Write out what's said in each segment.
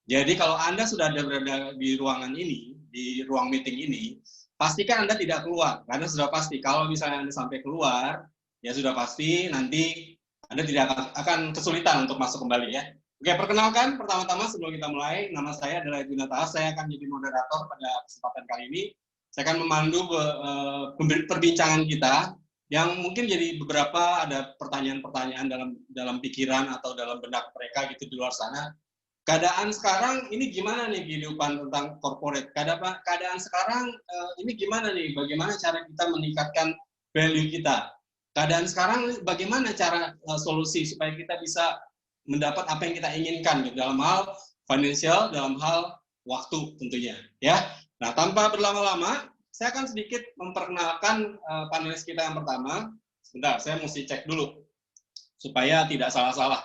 Jadi kalau Anda sudah berada di ruangan ini, di ruang meeting ini, pastikan Anda tidak keluar, karena sudah pasti kalau misalnya Anda sampai keluar, ya sudah pasti nanti Anda tidak akan kesulitan untuk masuk kembali ya. Oke, perkenalkan pertama-tama sebelum kita mulai, nama saya adalah Edwin Atas, saya akan jadi moderator pada kesempatan kali ini. Saya akan memandu perbincangan kita yang mungkin jadi beberapa ada pertanyaan-pertanyaan dalam pikiran atau dalam benak mereka gitu di luar sana. Keadaan sekarang ini gimana nih kehidupan tentang corporate? Keadaan sekarang ini gimana nih? Bagaimana cara kita meningkatkan value kita? Keadaan sekarang bagaimana cara solusi supaya kita bisa mendapat apa yang kita inginkan gitu, dalam hal financial, dalam hal waktu tentunya, ya. Nah, tanpa berlama-lama, saya akan sedikit memperkenalkan panelis kita yang pertama. Sebentar, saya mesti cek dulu supaya tidak salah-salah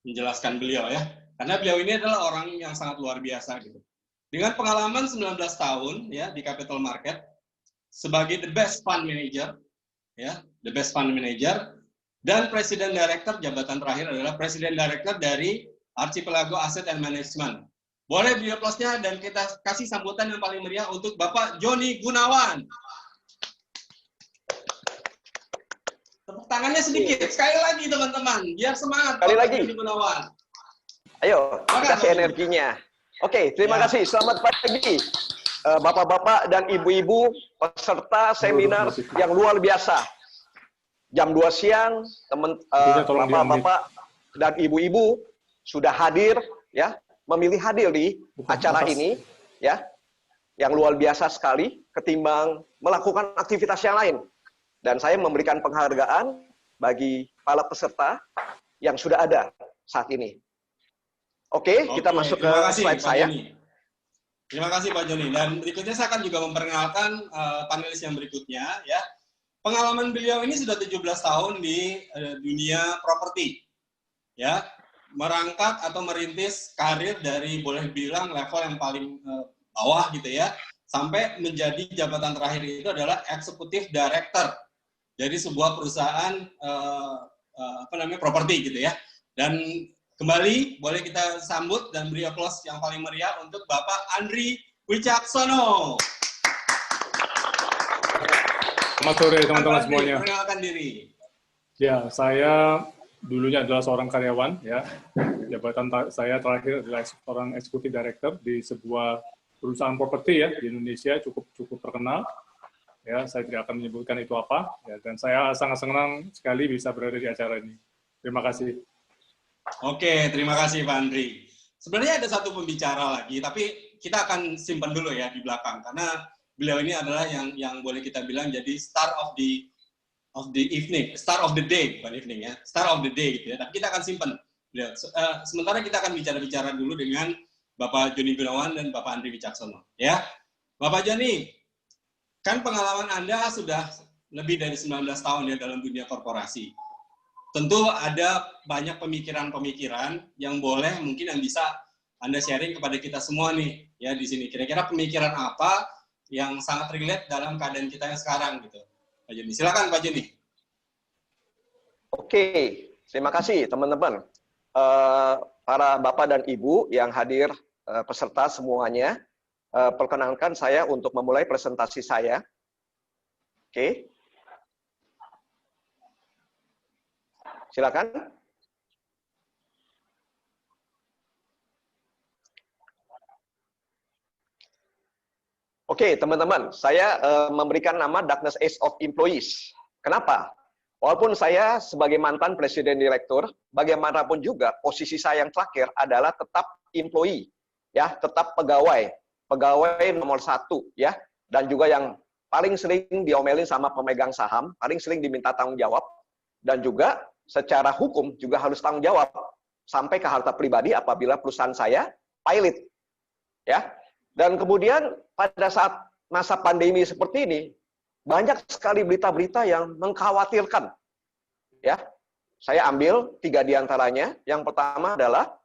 menjelaskan beliau ya. Karena beliau ini adalah orang yang sangat luar biasa gitu. Dengan pengalaman 19 tahun ya di capital market sebagai the best fund manager ya, the best fund manager dan presiden director, jabatan terakhir adalah presiden director dari Archipelago Asset and Management. Boleh beliau plus-nya dan kita kasih sambutan yang paling meriah untuk Bapak Joni Gunawan. Tepuk tangannya sedikit, sekali lagi teman-teman, biar semangat sekali Bapak lagi. Joni Gunawan. Ayo, kasih energinya. Oke, terima kasih. Selamat pagi, Bapak-bapak dan Ibu-ibu peserta seminar yang luar biasa. Jam 2 siang, Bapak-bapak dan Ibu-ibu sudah hadir, ya, memilih hadir di acara ini, ya, yang luar biasa sekali, ketimbang melakukan aktivitas yang lain. Dan saya memberikan penghargaan bagi para peserta yang sudah ada saat ini. Oke, kita masuk ke slide saya. Terima kasih Pak Joni. Dan berikutnya saya akan juga memperkenalkan panelis yang berikutnya. Ya, pengalaman beliau ini sudah 17 tahun di dunia properti. Ya, merangkak atau merintis karir dari boleh bilang level yang paling bawah gitu ya, sampai menjadi jabatan terakhir itu adalah Executive Director dari sebuah perusahaan properti gitu ya. Dan kembali, boleh kita sambut dan beri aplaus yang paling meriah untuk Bapak Andri Wicaksono. Selamat sore teman-teman semuanya. Perkenalkan diri. Ya, saya dulunya adalah seorang karyawan. Ya, jabatan saya terakhir adalah seorang executive director di sebuah perusahaan properti ya di Indonesia cukup terkenal. Ya, saya tidak akan menyebutkan itu apa. Ya, dan saya sangat senang sekali bisa berada di acara ini. Terima kasih. Oke, terima kasih Pak Andri. Sebenarnya ada satu pembicara lagi, tapi kita akan simpan dulu ya di belakang karena beliau ini adalah yang boleh kita bilang jadi star of the evening, star of the day, bukan evening ya, star of the day gitu ya. Tapi kita akan simpan beliau. Sementara kita akan bicara dulu dengan Bapak Joni Gunawan dan Bapak Andri Wicaksono. Ya, Bapak Joni, kan pengalaman Anda sudah lebih dari 19 tahun ya dalam dunia korporasi. Tentu ada banyak pemikiran-pemikiran yang boleh mungkin yang bisa Anda sharing kepada kita semua nih ya di sini. Kira-kira pemikiran apa yang sangat relate dalam keadaan kita yang sekarang gitu. Pak Joni, silakan Pak Joni. Oke, terima kasih teman-teman. Para Bapak dan Ibu yang hadir, peserta semuanya, perkenankan saya untuk memulai presentasi saya. Oke. Silakan. Oke, teman-teman, saya memberikan nama Darkness Age of Employees. Kenapa? Walaupun saya sebagai mantan presiden direktur, bagaimanapun juga posisi saya yang terakhir adalah tetap employee, ya, tetap pegawai nomor 1, ya, dan juga yang paling sering diomelin sama pemegang saham, paling sering diminta tanggung jawab, dan juga secara hukum juga harus tanggung jawab sampai ke harta pribadi apabila perusahaan saya pilot, ya. Dan kemudian pada saat masa pandemi seperti ini banyak sekali berita-berita yang mengkhawatirkan, ya. Saya ambil 3 diantaranya. Yang pertama adalah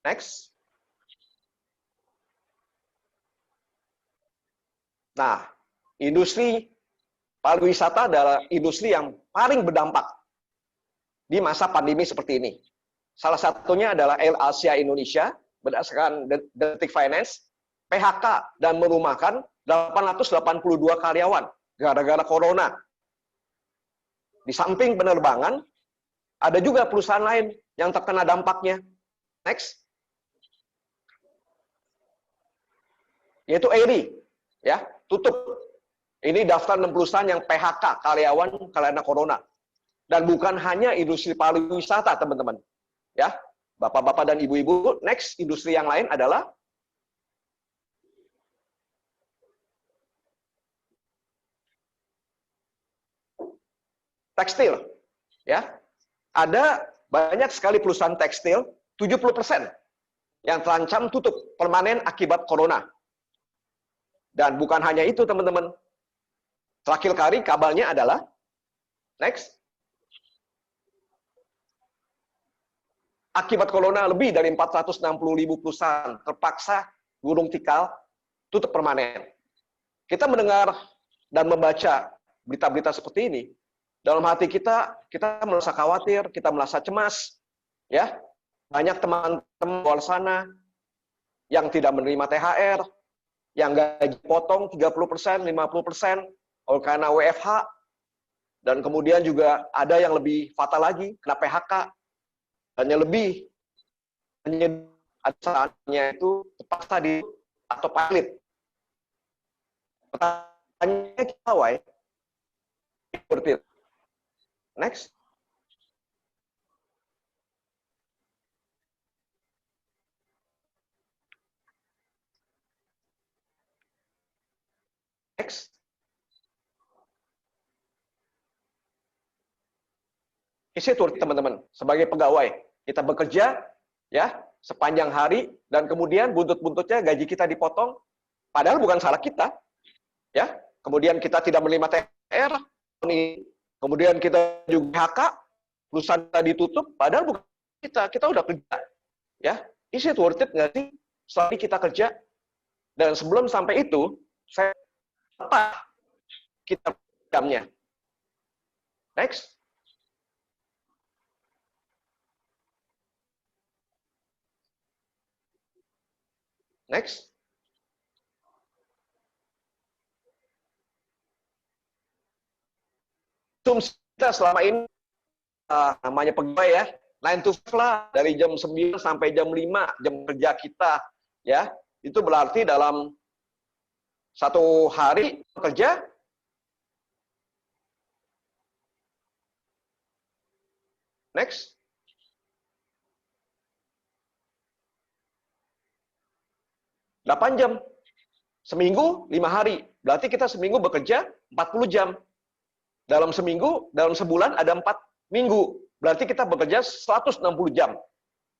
next. Nah, industri pariwisata adalah industri yang paling berdampak di masa pandemi seperti ini. Salah satunya adalah Air Asia Indonesia berdasarkan Detik Finance, PHK dan merumahkan 882 karyawan gara-gara corona. Di samping penerbangan, ada juga perusahaan lain yang terkena dampaknya. Next. Yaitu Airi, ya, tutup. Ini daftar 6 perusahaan yang PHK karyawan karena corona. Dan bukan hanya industri pariwisata, teman-teman. Ya, Bapak-bapak dan ibu-ibu, next industri yang lain adalah tekstil. Ya. Ada banyak sekali perusahaan tekstil, 70% yang terancam tutup permanen akibat corona. Dan bukan hanya itu, teman-teman. Terakhir kali kabarnya adalah, next, akibat corona lebih dari 460.000 perusahaan terpaksa gulung tikar tutup permanen. Kita mendengar dan membaca berita-berita seperti ini, dalam hati kita merasa khawatir, kita merasa cemas, ya. Banyak teman-teman di luar sana yang tidak menerima THR, yang gaji potong 30%, 50% oleh karena WFH, dan kemudian juga ada yang lebih fatal lagi, kena PHK, dan yang lebih saatnya itu terpaksa di atau pilot. Pertanyaannya kita, why? Next. Next. Isi tur, teman-teman, sebagai pegawai kita bekerja ya sepanjang hari dan kemudian buntut-buntutnya gaji kita dipotong, padahal bukan salah kita, ya. Kemudian kita tidak menerima THR, kemudian kita juga PHK, perusahaan kita ditutup, padahal bukan kita udah kerja, ya. Is it worth it nggak sih selama kita kerja? Dan sebelum sampai itu, saya apa kita jamnya? Next. Next. Asumsi kita selama ini namanya pegawai ya, 9 to 5 lah, dari jam 9 sampai jam 5 jam kerja kita ya. Itu berarti dalam satu hari kerja next 8 jam. Seminggu 5 hari. Berarti kita seminggu bekerja 40 jam. Dalam seminggu, dalam sebulan ada 4 minggu. Berarti kita bekerja 160 jam.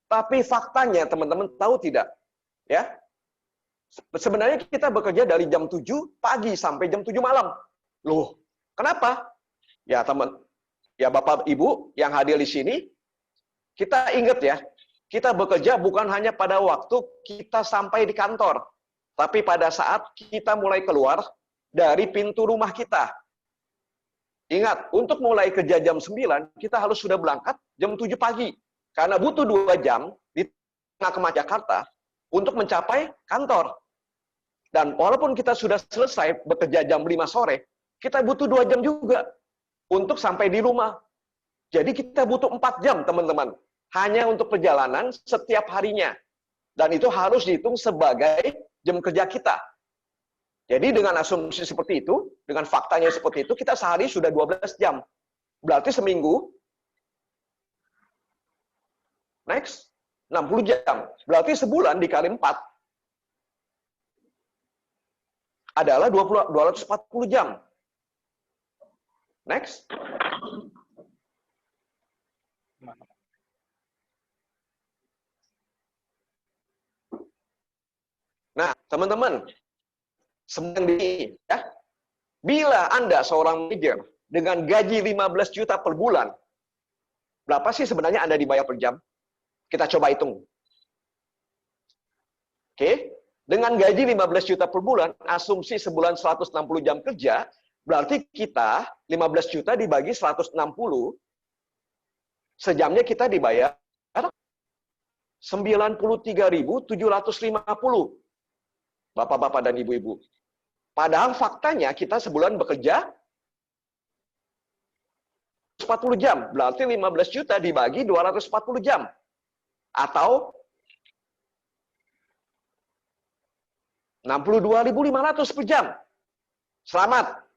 Tapi faktanya teman-teman tahu tidak? Ya. Sebenarnya kita bekerja dari jam 7 pagi sampai jam 7 malam. Loh, kenapa? Ya, ya Bapak Ibu yang hadir di sini, kita ingat ya, kita bekerja bukan hanya pada waktu kita sampai di kantor, tapi pada saat kita mulai keluar dari pintu rumah kita. Ingat, untuk mulai kerja jam 9, kita harus sudah berangkat jam 7 pagi. Karena butuh 2 jam di tengah kemah Jakarta untuk mencapai kantor. Dan walaupun kita sudah selesai bekerja jam 5 sore, kita butuh 2 jam juga untuk sampai di rumah. Jadi kita butuh 4 jam, teman-teman. Hanya untuk perjalanan setiap harinya. Dan itu harus dihitung sebagai jam kerja kita. Jadi dengan asumsi seperti itu, dengan faktanya seperti itu, kita sehari sudah 12 jam. Berarti seminggu, next, 60 jam. Berarti sebulan dikali 4, adalah 240 jam. Next. Nah, teman-teman, sebenarnya ya, bila Anda seorang manajer dengan gaji 15 juta per bulan, berapa sih sebenarnya Anda dibayar per jam? Kita coba hitung. Oke, dengan gaji 15 juta per bulan, asumsi sebulan 160 jam kerja, berarti kita 15 juta dibagi 160, sejamnya kita dibayar 93.750. Bapak-bapak dan ibu-ibu. Padahal faktanya kita sebulan bekerja 40 jam. Berarti 15 juta dibagi 240 jam. Atau 62.500 per jam. Selamat.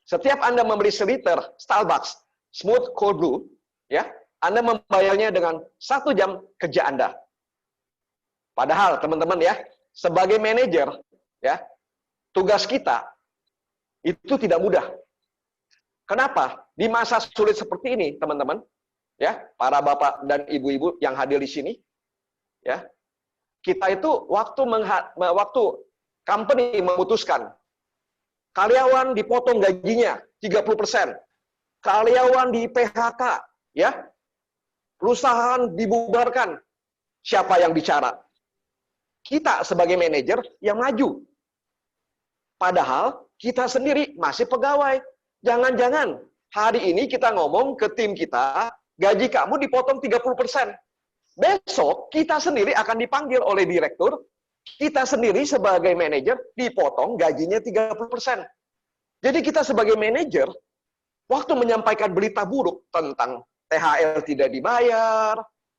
Setiap Anda membeli seliter Starbucks Smooth Cold Brew, ya, Anda membayarnya dengan 1 jam kerja Anda. Padahal, teman-teman ya, sebagai manajer, ya, tugas kita itu tidak mudah. Kenapa? Di masa sulit seperti ini, teman-teman, ya, para bapak dan ibu-ibu yang hadir di sini, ya, kita itu waktu company memutuskan karyawan dipotong gajinya 30%, karyawan di PHK, ya, perusahaan dibubarkan. Siapa yang bicara? Kita sebagai manajer yang maju. Padahal kita sendiri masih pegawai. Jangan-jangan hari ini kita ngomong ke tim kita, gaji kamu dipotong 30%. Besok kita sendiri akan dipanggil oleh direktur, kita sendiri sebagai manajer dipotong gajinya 30%. Jadi kita sebagai manajer, waktu menyampaikan berita buruk tentang THR tidak dibayar,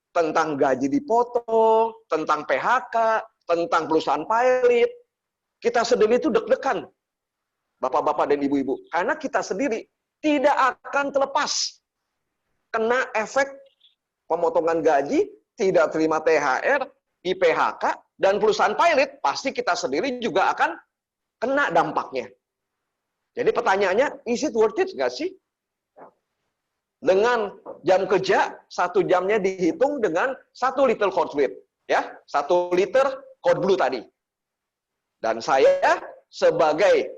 tentang gaji dipotong, tentang PHK, tentang perusahaan pilot, kita sendiri itu deg-degan, bapak-bapak dan ibu-ibu. Karena kita sendiri tidak akan terlepas kena efek pemotongan gaji, tidak terima THR, di PHK, dan perusahaan pilot, pasti kita sendiri juga akan kena dampaknya. Jadi pertanyaannya, is it worth it nggak sih? Dengan jam kerja, 1 jamnya dihitung dengan 1 liter cold brew. Ya, 1 liter cold brew tadi. Dan saya sebagai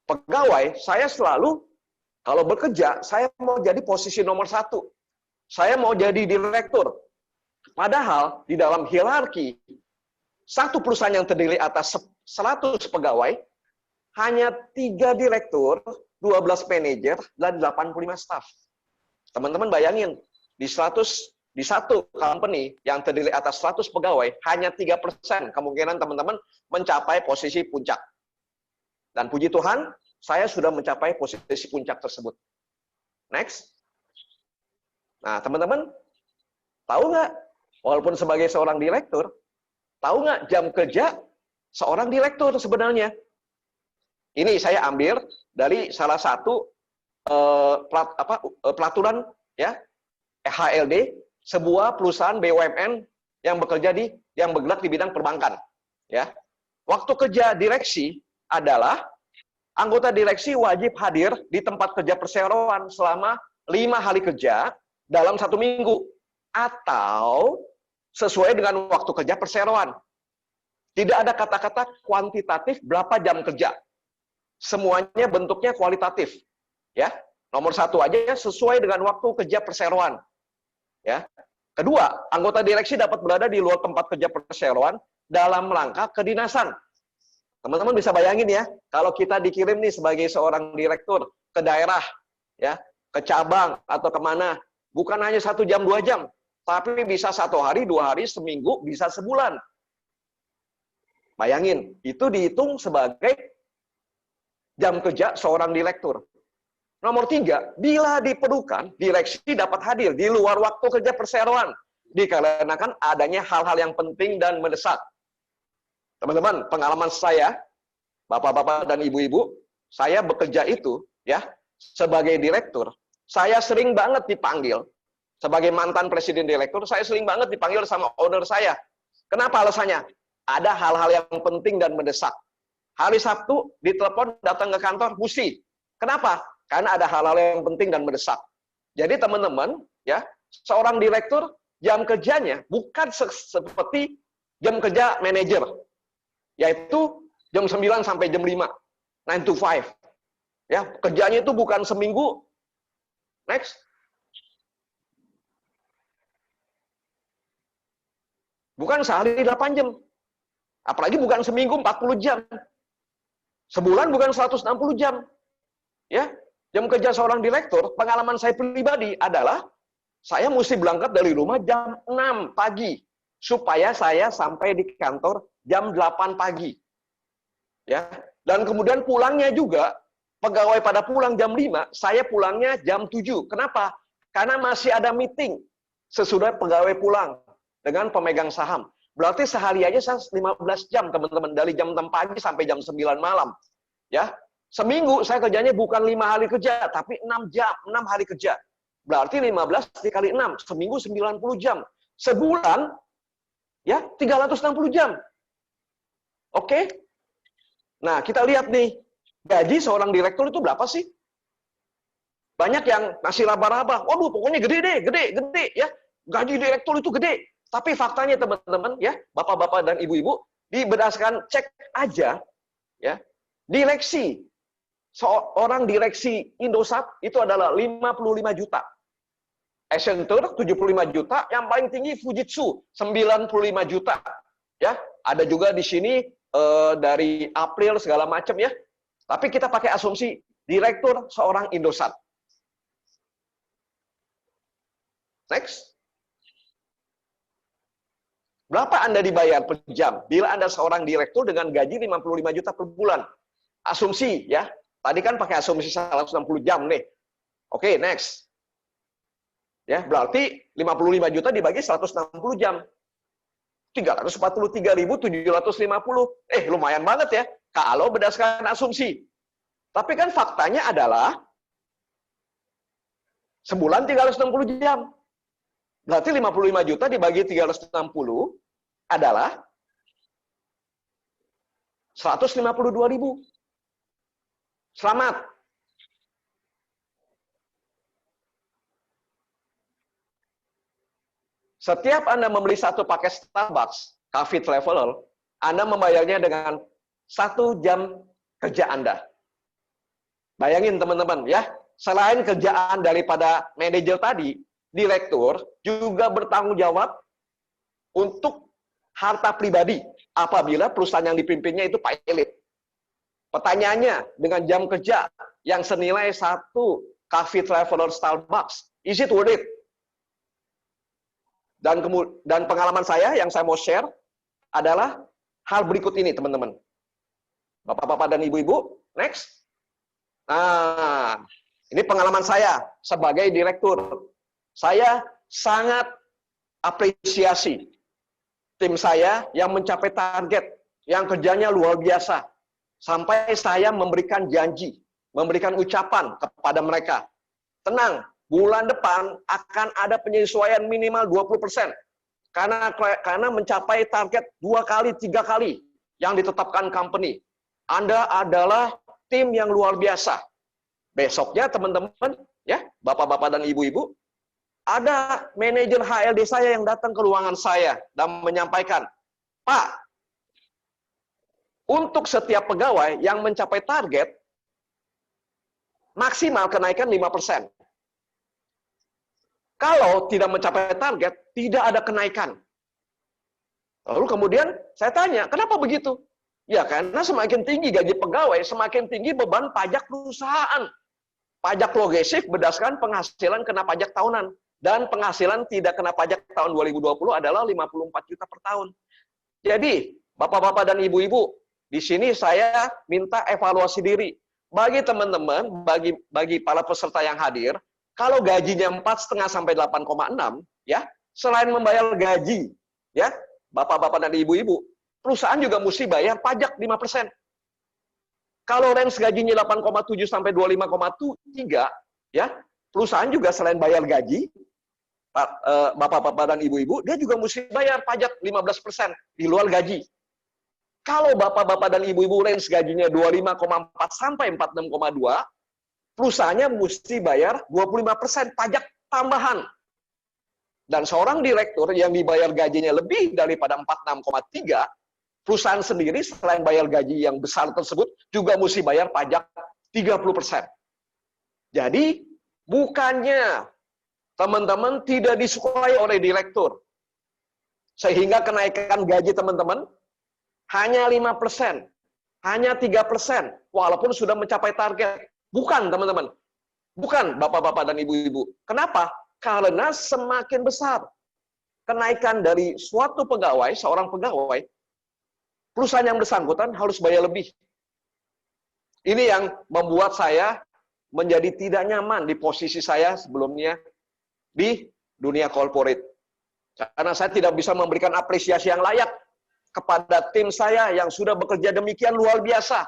pegawai, saya selalu, kalau bekerja, saya mau jadi posisi nomor 1. Saya mau jadi direktur. Padahal di dalam hierarki, satu perusahaan yang terdiri atas 100 pegawai, hanya 3 direktur, 12 manajer, dan 85 staff. Teman-teman bayangin, di satu company yang terdiri atas 100 pegawai, hanya 3% kemungkinan teman-teman mencapai posisi puncak. Dan puji Tuhan, saya sudah mencapai posisi puncak tersebut. Next. Nah, teman-teman, tahu nggak? Walaupun sebagai seorang direktur, tahu nggak jam kerja seorang direktur sebenarnya? Ini saya ambil dari salah satu peraturan ya HLD, sebuah perusahaan BUMN yang bergerak di bidang perbankan. Ya, waktu kerja direksi adalah anggota direksi wajib hadir di tempat kerja perseroan selama 5 hari kerja dalam 1 minggu atau sesuai dengan waktu kerja perseroan. Tidak ada kata-kata kuantitatif berapa jam kerja. Semuanya bentuknya kualitatif. Ya, nomor 1 aja sesuai dengan waktu kerja perseroan. Ya. Kedua, anggota direksi dapat berada di luar tempat kerja perseroan dalam rangka kedinasan. Teman-teman bisa bayangin ya, kalau kita dikirim nih sebagai seorang direktur ke daerah, ya, ke cabang atau kemana, bukan hanya 1 jam 2 jam, tapi bisa 1 hari, 2 hari, seminggu, bisa sebulan. Bayangin, itu dihitung sebagai jam kerja seorang direktur. Nomor 3, bila diperlukan, direksi dapat hadir di luar waktu kerja perseroan, dikarenakan adanya hal-hal yang penting dan mendesak. Teman-teman, pengalaman saya, bapak-bapak dan ibu-ibu, saya bekerja itu, ya, sebagai direktur, saya sering banget dipanggil, sebagai mantan presiden direktur, saya sering banget dipanggil sama owner saya. Kenapa alasannya? Ada hal-hal yang penting dan mendesak. Hari Sabtu, ditelepon datang ke kantor, mesti. Kenapa? Karena ada hal-hal yang penting dan mendesak. Jadi teman-teman, ya, seorang direktur, jam kerjanya bukan seperti jam kerja manajer, yaitu jam 9 sampai jam 5, 9 to 5. Ya, kerjanya itu bukan seminggu. Next. Bukan sehari 8 jam. Apalagi bukan seminggu 40 jam. Sebulan bukan 160 jam. Ya. Jam kerja seorang direktur, pengalaman saya pribadi adalah saya mesti berangkat dari rumah jam 6 pagi supaya saya sampai di kantor jam 8 pagi. Ya. Dan kemudian pulangnya juga pegawai pada pulang jam 5, saya pulangnya jam 7. Kenapa? Karena masih ada meeting sesudah pegawai pulang dengan pemegang saham. Berarti sehari aja saya 15 jam, teman-teman, dari jam 6 pagi sampai jam 9 malam. Ya. Seminggu saya kerjanya bukan 5 hari kerja, tapi 6 jam, 6 hari kerja. Berarti 15 dikali 6, seminggu 90 jam. Sebulan, ya 360 jam. Oke? Nah, kita lihat nih, gaji seorang direktur itu berapa sih? Banyak yang masih raba-raba. Waduh, pokoknya gede deh, gede, ya. Gaji direktur itu gede. Tapi faktanya teman-teman, ya, bapak-bapak dan ibu-ibu, berdasarkan cek aja, ya, direksi, seorang direksi Indosat itu adalah 55 juta. Accenture 75 juta, yang paling tinggi Fujitsu 95 juta. Ya, ada juga di sini dari April segala macam ya. Tapi kita pakai asumsi direktur seorang Indosat. Next. Berapa Anda dibayar per jam bila Anda seorang direktur dengan gaji 55 juta per bulan? Asumsi ya. Tadi kan pakai asumsi 160 jam nih. Oke, next. Ya, berarti 55 juta dibagi 160 jam. 343.750. Lumayan banget ya, kalau berdasarkan asumsi. Tapi kan faktanya adalah sebulan 360 jam. Berarti 55 juta dibagi 360 adalah 152.000. Selamat. Setiap Anda membeli satu paket Starbucks, Coffee Traveler, Anda membayarnya dengan 1 jam kerja Anda. Bayangin teman-teman ya, selain kerjaan daripada manajer tadi, direktur juga bertanggung jawab untuk harta pribadi apabila perusahaan yang dipimpinnya itu pilot. Pertanyaannya, dengan jam kerja yang senilai 1 Coffee Traveler Starbucks, is it worth it? Dan pengalaman saya yang saya mau share adalah hal berikut ini, teman-teman. Bapak-bapak dan ibu-ibu, next. Nah, ini pengalaman saya sebagai direktur. Saya sangat apresiasi tim saya yang mencapai target, yang kerjanya luar biasa. Sampai saya memberikan janji, memberikan ucapan kepada mereka. Tenang, bulan depan akan ada penyesuaian minimal 20%. Karena mencapai target 2 kali, 3 kali yang ditetapkan company. Anda adalah tim yang luar biasa. Besoknya teman-teman, ya, bapak-bapak dan ibu-ibu, ada manajer HLD saya yang datang ke ruangan saya dan menyampaikan, Pak, untuk setiap pegawai yang mencapai target, maksimal kenaikan 5%. Kalau tidak mencapai target, tidak ada kenaikan. Lalu kemudian saya tanya, kenapa begitu? Ya karena semakin tinggi gaji pegawai, semakin tinggi beban pajak perusahaan. Pajak progresif berdasarkan penghasilan kena pajak tahunan. Dan penghasilan tidak kena pajak tahun 2020 adalah 54 juta per tahun. Jadi, bapak-bapak dan ibu-ibu, di sini saya minta evaluasi diri. Bagi teman-teman, bagi para peserta yang hadir, kalau gajinya 4,5 sampai 8,6, ya, selain membayar gaji, ya, bapak-bapak dan ibu-ibu, perusahaan juga mesti bayar pajak 5%. Kalau range gajinya 8,7 sampai 25,3, ya, perusahaan juga selain bayar gaji, bapak-bapak dan ibu-ibu, dia juga mesti bayar pajak 15% di luar gaji. Kalau bapak-bapak dan ibu-ibu range gajinya 25,4 sampai 46,2, perusahaannya mesti bayar 25% pajak tambahan. Dan seorang direktur yang dibayar gajinya lebih daripada 46,3, perusahaan sendiri selain bayar gaji yang besar tersebut, juga mesti bayar pajak 30%. Jadi, bukannya teman-teman tidak disukai oleh direktur, sehingga kenaikan gaji teman-teman hanya 5%, hanya 3%, walaupun sudah mencapai target. Bukan, teman-teman. Bukan bapak-bapak dan ibu-ibu. Kenapa? Karena semakin besar kenaikan dari suatu pegawai, seorang pegawai, perusahaan yang bersangkutan harus bayar lebih. Ini yang membuat saya menjadi tidak nyaman di posisi saya sebelumnya di dunia corporate. Karena saya tidak bisa memberikan apresiasi yang layak kepada tim saya yang sudah bekerja demikian luar biasa.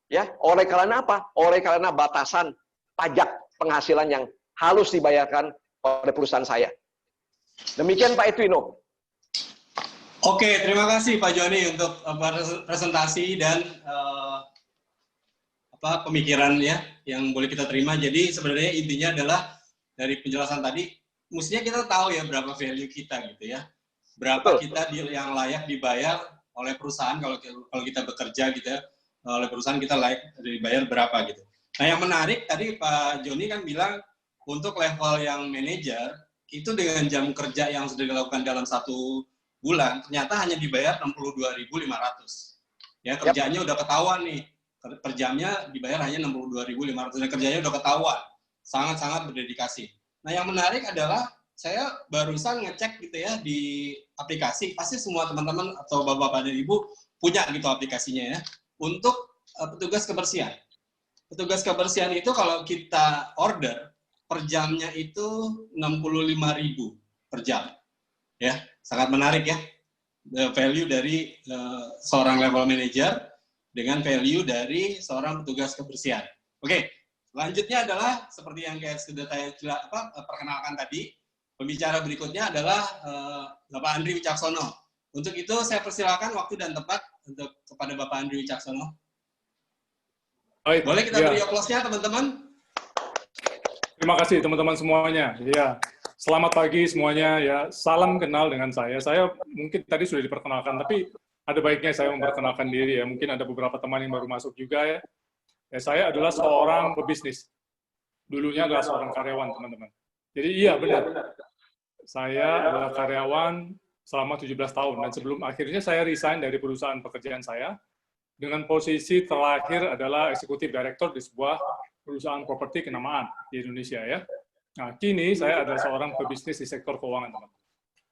Ya, oleh karena apa? Oleh karena batasan pajak penghasilan yang harus dibayarkan oleh perusahaan saya. Demikian Pak Edwino. Oke, terima kasih Pak Joni untuk presentasi dan pemikiran ya yang boleh kita terima. Jadi sebenarnya intinya adalah dari penjelasan tadi, mestinya kita tahu ya berapa value kita gitu ya, berapa kita yang layak dibayar oleh perusahaan kalau kita bekerja gitu ya, oleh perusahaan kita layak dibayar berapa gitu. Nah yang menarik tadi Pak Joni kan bilang untuk level yang manajer itu dengan jam kerja yang sudah dilakukan dalam 1 bulan ternyata hanya dibayar 62.500. Ya kerjanya udah ketahuan nih. Per jamnya dibayar hanya 62.500 dan kerjanya udah ketahuan, sangat-sangat berdedikasi. Nah yang menarik adalah saya barusan ngecek gitu ya di aplikasi, pasti semua teman-teman atau bapak-bapak dan ibu punya gitu aplikasinya ya, untuk petugas kebersihan. Petugas kebersihan itu kalau kita order per jamnya itu 65.000 per jam, ya sangat menarik ya, value dari seorang level manager dengan value dari seorang petugas kebersihan. Oke, selanjutnya adalah seperti yang kayak sudah saya perkenalkan tadi, pembicara berikutnya adalah Bapak Andri Wicaksono. Untuk itu saya persilakan waktu dan tempat untuk kepada Bapak Andri Wicaksono. Baik, boleh kita beri aplausnya teman-teman? Terima kasih teman-teman semuanya. Ya, selamat pagi semuanya. Ya, salam kenal dengan saya. Saya mungkin tadi sudah diperkenalkan, tapi ada baiknya saya memperkenalkan diri ya. Mungkin ada beberapa teman yang baru masuk juga ya. Saya adalah seorang pebisnis. Dulunya adalah seorang karyawan, teman-teman. Jadi iya benar. Saya adalah karyawan selama 17 tahun. Dan sebelum akhirnya saya resign dari perusahaan pekerjaan saya, dengan posisi terakhir adalah eksekutif direktur di sebuah perusahaan properti kenamaan di Indonesia ya. Nah, kini saya adalah seorang pebisnis di sektor keuangan, teman-teman.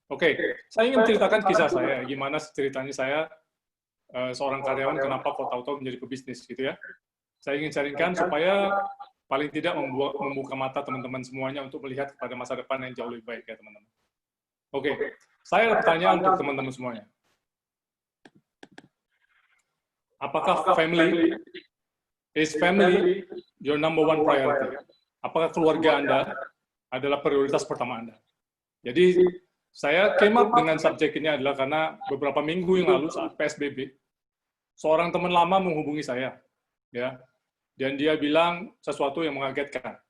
Oke, saya ingin menceritakan kisah saya, gimana ceritanya saya seorang karyawan, kenapa kok tahu-tahu menjadi pebisnis gitu ya. Saya ingin sharingkan supaya paling tidak membuka mata teman-teman semuanya untuk melihat kepada masa depan yang jauh lebih baik ya teman-teman. Oke, saya ada pertanyaan untuk teman-teman semuanya. Apakah family your number one priority? Apakah keluarga Anda adalah prioritas pertama Anda? Jadi saya came up dengan subjek ini adalah karena beberapa minggu yang lalu saat PSBB, seorang teman lama menghubungi saya, ya, dan dia bilang sesuatu yang mengagetkan.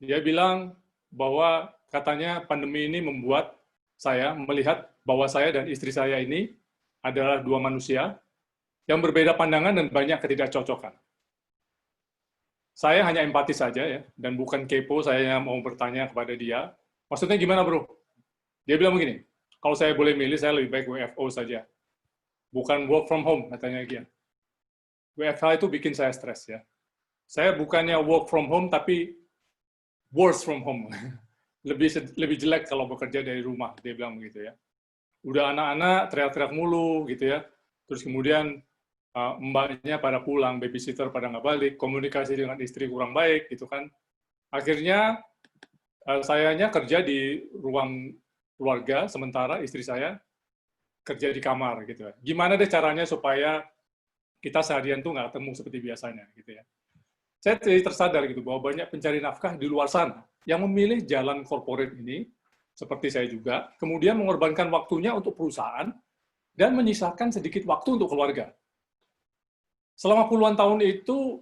Dia bilang bahwa katanya pandemi ini membuat saya melihat bahwa saya dan istri saya ini adalah dua manusia yang berbeda pandangan dan banyak ketidakcocokan. Saya hanya empati saja ya, dan bukan kepo, saya mau bertanya kepada dia, maksudnya gimana bro? Dia bilang begini, kalau saya boleh milih, saya lebih baik WFO saja. Bukan work from home, katanya dia. WFH itu bikin saya stres ya. Saya bukannya work from home, tapi worse from home. lebih jelek kalau bekerja dari rumah, dia bilang begitu ya. Udah anak-anak teriak-teriak mulu gitu ya. Terus kemudian mbaknya pada pulang, babysitter pada nggak balik, komunikasi dengan istri kurang baik gitu kan. Akhirnya sayanya kerja di ruang keluarga, sementara istri saya kerja di kamar gitu ya. Gimana deh caranya supaya kita seharian tuh nggak ketemu seperti biasanya gitu ya. Saya jadi tersadar gitu bahwa banyak pencari nafkah di luar sana yang memilih jalan corporate ini, seperti saya juga, kemudian mengorbankan waktunya untuk perusahaan dan menyisakan sedikit waktu untuk keluarga. Selama puluhan tahun itu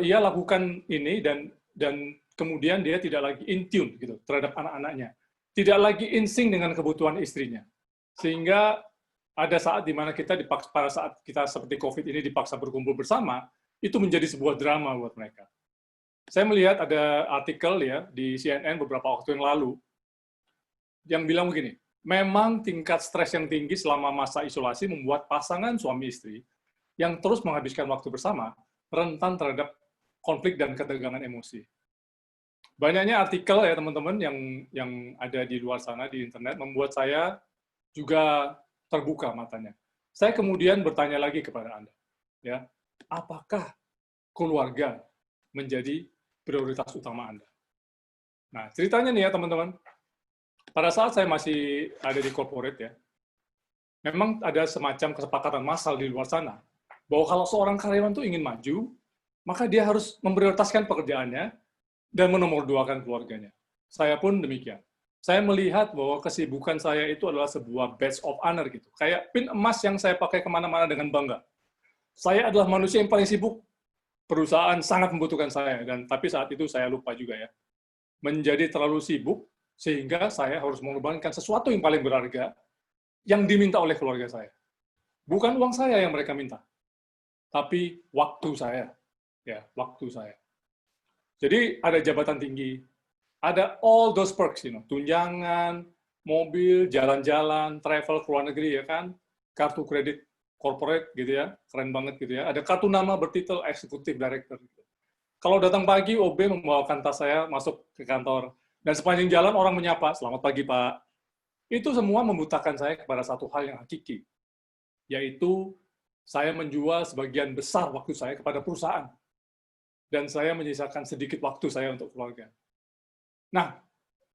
ia lakukan ini dan kemudian dia tidak lagi in tune gitu terhadap anak-anaknya. Tidak lagi in sync dengan kebutuhan istrinya. Sehingga ada saat di mana kita dipaksa, pada saat kita seperti COVID ini dipaksa berkumpul bersama, itu menjadi sebuah drama buat mereka. Saya melihat ada artikel ya di CNN beberapa waktu yang lalu yang bilang begini, memang tingkat stres yang tinggi selama masa isolasi membuat pasangan suami istri yang terus menghabiskan waktu bersama rentan terhadap konflik dan ketegangan emosi. Banyaknya artikel ya teman-teman yang ada di luar sana di internet membuat saya juga terbuka matanya. Saya kemudian bertanya lagi kepada Anda, ya, apakah keluarga menjadi prioritas utama Anda? Nah, ceritanya nih ya teman-teman, pada saat saya masih ada di corporate ya, memang ada semacam kesepakatan massal di luar sana, bahwa kalau seorang karyawan itu ingin maju, maka dia harus memprioritaskan pekerjaannya dan menomorduakan keluarganya. Saya pun demikian. Saya melihat bahwa kesibukan saya itu adalah sebuah badge of honor gitu. Kayak pin emas yang saya pakai kemana-mana dengan bangga. Saya adalah manusia yang paling sibuk. Perusahaan sangat membutuhkan saya, dan tapi saat itu saya lupa juga ya. Menjadi terlalu sibuk, sehingga saya harus mengorbankan sesuatu yang paling berharga yang diminta oleh keluarga saya. Bukan uang saya yang mereka minta, tapi waktu saya. Ya, waktu saya. Jadi ada jabatan tinggi, ada all those perks, tunjangan, mobil, jalan-jalan, travel ke luar negeri ya kan, kartu kredit corporate gitu ya, keren banget gitu ya. Ada kartu nama bertitel executive director. Gitu. Kalau datang pagi, OB membawakan tas saya masuk ke kantor, dan sepanjang jalan orang menyapa, selamat pagi Pak. Itu semua membutakan saya kepada satu hal yang hakiki, yaitu saya menjual sebagian besar waktu saya kepada perusahaan. Dan saya menyisakan sedikit waktu saya untuk keluarga. Nah,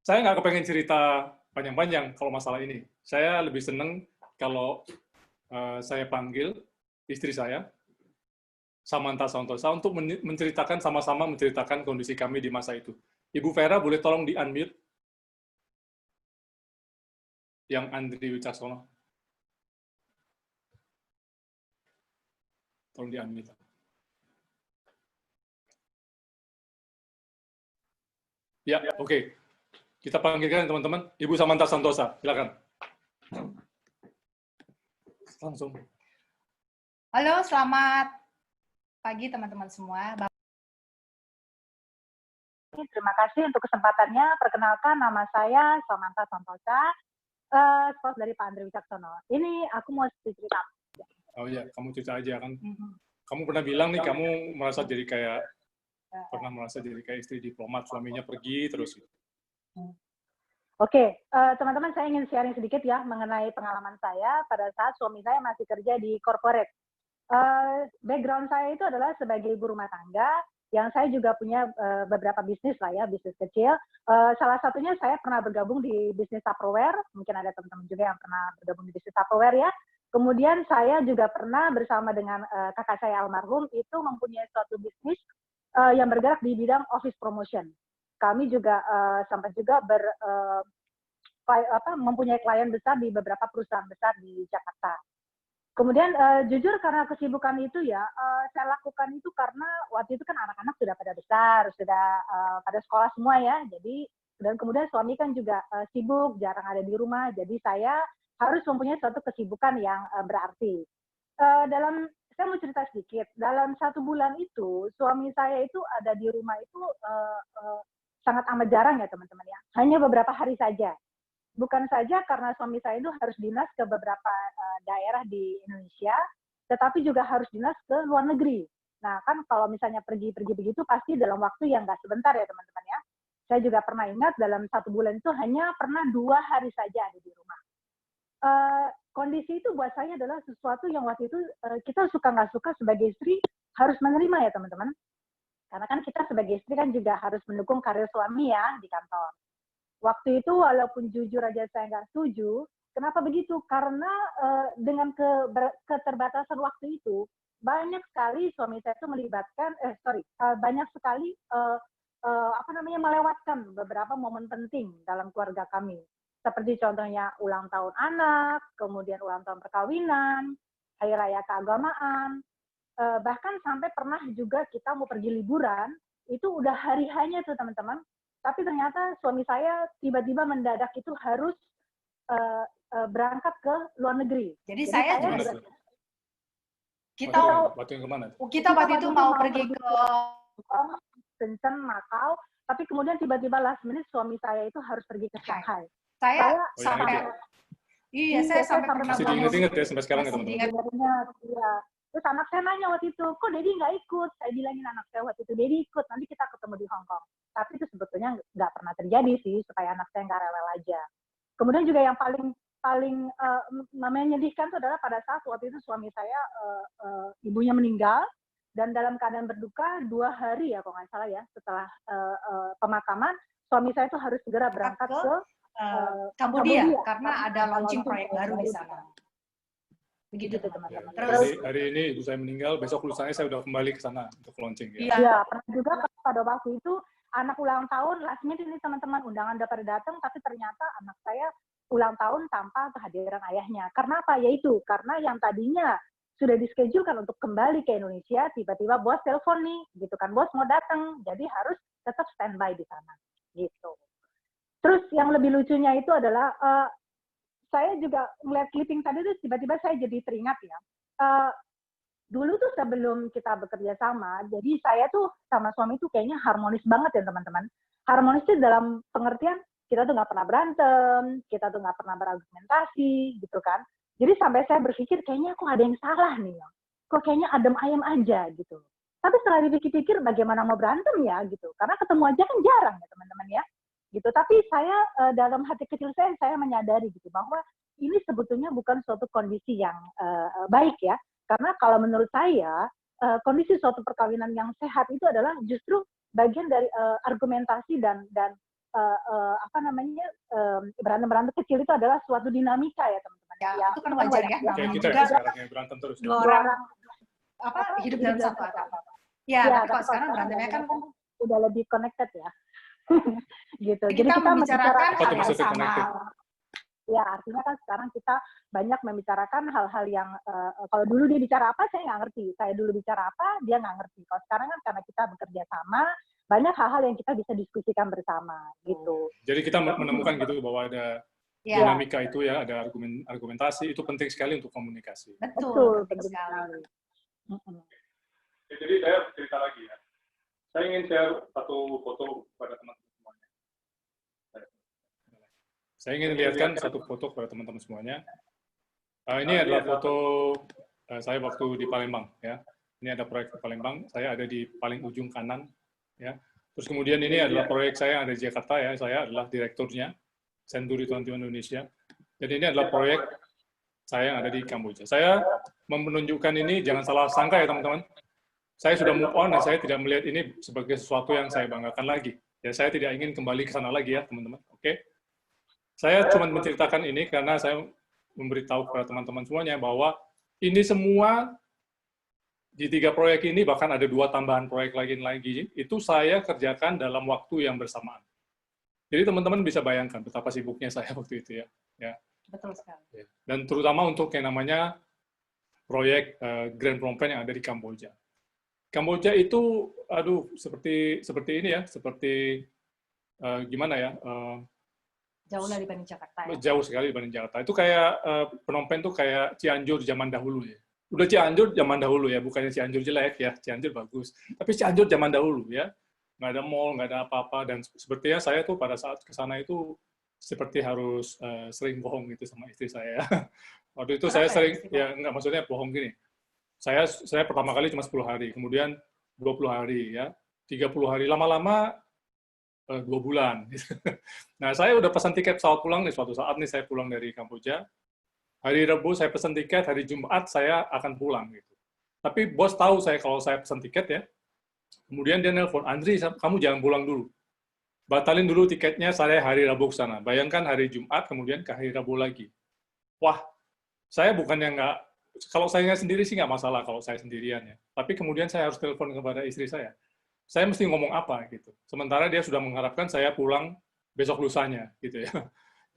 saya nggak kepengen cerita panjang-panjang kalau masalah ini. Saya lebih seneng kalau saya panggil istri saya, Samantha Santosa, untuk menceritakan sama-sama menceritakan kondisi kami di masa itu. Ibu Vera, boleh tolong di-unmute? Yang Andri Wicaksono. Tolong di-unmute. Ya, oke. Kita panggilkan teman-teman. Ibu Samantha Santosa, silakan. Langsung. Halo, selamat pagi teman-teman semua. Terima kasih untuk kesempatannya. Perkenalkan, nama saya Samantha Santosa, spouse dari Pak Andri Wicaksono. Ini aku mau cerita. Oh iya, kamu cerita aja kan. Kamu pernah bilang nih, kamu merasa jadi kayak istri diplomat, suaminya pergi terus. Oke, teman-teman, saya ingin sharing sedikit ya mengenai pengalaman saya pada saat suami saya masih kerja di corporate. Background saya itu adalah sebagai ibu rumah tangga, yang saya juga punya beberapa bisnis lah ya, bisnis kecil. Salah satunya saya pernah bergabung di bisnis Tupperware, mungkin ada teman-teman juga yang pernah bergabung di bisnis Tupperware ya. Kemudian saya juga pernah bersama dengan kakak saya almarhum itu mempunyai suatu bisnis yang bergerak di bidang office promotion. Kami juga sampai juga mempunyai klien besar di beberapa perusahaan besar di Jakarta. Kemudian jujur karena kesibukan itu ya, saya lakukan itu karena waktu itu kan anak-anak sudah pada besar, sudah pada sekolah semua ya. Jadi dan kemudian suami kan juga sibuk, jarang ada di rumah. Jadi saya harus mempunyai suatu kesibukan yang berarti. Saya mau cerita sedikit, dalam 1 bulan itu, suami saya itu ada di rumah itu sangat amat jarang ya teman-teman ya. Hanya beberapa hari saja. Bukan saja karena suami saya itu harus dinas ke beberapa daerah di Indonesia, tetapi juga harus dinas ke luar negeri. Nah kan kalau misalnya pergi-pergi begitu, pasti dalam waktu yang nggak sebentar ya teman-teman ya. Saya juga pernah ingat dalam 1 bulan itu hanya pernah 2 hari saja ada di rumah. Kondisi itu buat saya adalah sesuatu yang waktu itu kita suka nggak suka sebagai istri harus menerima ya teman-teman. Karena kan kita sebagai istri kan juga harus mendukung karir suami ya di kantor. Waktu itu walaupun jujur aja saya nggak setuju, kenapa begitu? Karena dengan keterbatasan waktu itu, banyak sekali suami saya itu banyak sekali melewatkan beberapa momen penting dalam keluarga kami. Seperti contohnya ulang tahun anak, kemudian ulang tahun perkawinan, hari raya keagamaan, bahkan sampai pernah juga kita mau pergi liburan, itu udah hari-hanya tuh teman-teman, tapi ternyata suami saya tiba-tiba mendadak itu harus berangkat ke luar negeri. Jadi saya juga kita waktu itu mau pergi ke Shenzhen, Macau, tapi kemudian tiba-tiba last minute suami saya itu harus pergi ke Shanghai. Saya sampai pernah masih diingat-ingat ya sampai sekarang ya teman-teman. Iya. Terus anak saya nanya waktu itu, kok Dedi nggak ikut? Saya bilangin anak saya waktu itu, Dedi ikut, nanti kita ketemu di Hong Kong. tapi itu sebetulnya nggak pernah terjadi sih, supaya anak saya nggak rewel aja. Kemudian juga yang paling menyedihkan itu adalah pada saat waktu itu suami saya ibunya meninggal, dan dalam keadaan berduka 2 hari ya kalau nggak salah ya setelah pemakaman, suami saya itu harus segera berangkat ke Kambodia karena ada launching proyek baru di sana. Begitu teman-teman. Terus hari ini ibu saya meninggal, besok lusanya saya udah kembali ke sana untuk launching ya. Iya, pernah juga pada waktu itu anak ulang tahun, last minute ini teman-teman, undangan udah pada datang, tapi ternyata anak saya ulang tahun tanpa kehadiran ayahnya. Karena apa? Yaitu karena yang tadinya sudah dischedule untuk kembali ke Indonesia, tiba-tiba bos telepon nih, gitu kan, bos mau datang, jadi harus tetap standby di sana, gitu. Terus yang lebih lucunya itu adalah saya juga melihat clipping tadi tuh tiba-tiba saya jadi teringat ya. Dulu tuh sebelum kita bekerja sama, jadi saya tuh sama suami tuh kayaknya harmonis banget ya teman-teman. Harmonis itu dalam pengertian kita tuh nggak pernah berantem, kita tuh nggak pernah berargumentasi, gitu kan. Jadi sampai saya berpikir kayaknya kok ada yang salah nih, kok kayaknya adem ayem aja gitu. Tapi setelah dipikir-pikir bagaimana mau berantem ya gitu, karena ketemu aja kan jarang ya teman-teman ya, gitu. Tapi saya dalam hati kecil saya menyadari gitu bahwa ini sebetulnya bukan suatu kondisi yang baik ya, karena kalau menurut saya kondisi suatu perkawinan yang sehat itu adalah justru bagian dari argumentasi dan berantem kecil itu adalah suatu dinamika ya teman-teman. Ya, itu kan wajar ya. Kayak kita ya sekarang yang berantem terus. Dua orang hidup dalam satu atap. Ya, tapi kalau sekarang berantemnya kan udah lebih connected ya. Gitu. Jadi kita membicarakan hal yang sama. Ya, artinya kan sekarang kita banyak membicarakan hal-hal yang kalau dulu dia bicara apa saya nggak ngerti, saya dulu bicara apa dia nggak ngerti. Kalau sekarang kan karena kita bekerja sama, banyak hal-hal yang kita bisa diskusikan bersama gitu. Jadi kita menemukan gitu bahwa ada dinamika itu ya, ada argumentasi, itu penting sekali untuk komunikasi. Betul penting sekali. Jadi saya cerita lagi ya. Saya ingin share satu foto pada teman-teman semuanya. Saya ingin lihatkan satu foto kepada teman-teman semuanya. Ini adalah foto saya waktu di Palembang ya. Ini ada proyek di Palembang, saya ada di paling ujung kanan ya. Terus kemudian ini adalah proyek saya yang ada di Jakarta ya, saya adalah direkturnya Century 21 Indonesia. Jadi ini adalah proyek saya yang ada di Kamboja. Saya menunjukkan ini, jangan salah sangka ya teman-teman. Saya sudah move on dan saya tidak melihat ini sebagai sesuatu yang saya banggakan lagi. Ya, saya tidak ingin kembali ke sana lagi ya teman-teman. Oke? Saya cuma menceritakan ini karena saya memberitahu kepada teman-teman semuanya bahwa ini semua di 3 proyek ini, bahkan ada 2 tambahan proyek lagi, itu saya kerjakan dalam waktu yang bersamaan. Jadi teman-teman bisa bayangkan betapa sibuknya saya waktu itu ya. Betul sekali. Dan terutama untuk yang namanya proyek Grand Phnom Penh yang ada di Kamboja. Kamboja itu, aduh, seperti ini ya, seperti gimana ya? Jauh lah dibanding Jakarta ya. Jauh sekali dibanding Jakarta. Itu kayak Phnom Penh tuh kayak Cianjur zaman dahulu ya. Udah Cianjur zaman dahulu ya, bukannya Cianjur jelek ya, Cianjur bagus. Tapi Cianjur zaman dahulu ya. Nggak ada mall, nggak ada apa-apa, dan sepertinya saya tuh pada saat ke sana itu seperti harus sering bohong gitu sama istri saya. Waktu itu saya sering, ya nggak, maksudnya bohong gini, saya pertama kali cuma 10 hari, kemudian 20 hari, ya 30 hari, lama-lama 2 bulan. Nah, saya udah pesan tiket pesawat pulang nih, suatu saat nih saya pulang dari Kamboja, hari Rabu saya pesan tiket, hari Jumat saya akan pulang. Gitu. Tapi bos tahu saya kalau saya pesan tiket ya, kemudian dia nelpon, Andri, kamu jangan pulang dulu. Batalin dulu tiketnya, saya hari Rabu ke sana. Bayangkan hari Jumat, kemudian ke hari Rabu lagi. Wah, saya bukannya nggak, kalau saya sendiri sih nggak masalah kalau saya sendirian ya. Tapi kemudian saya harus telepon kepada istri saya. Saya mesti ngomong apa gitu. Sementara dia sudah mengharapkan saya pulang besok lusanya gitu ya.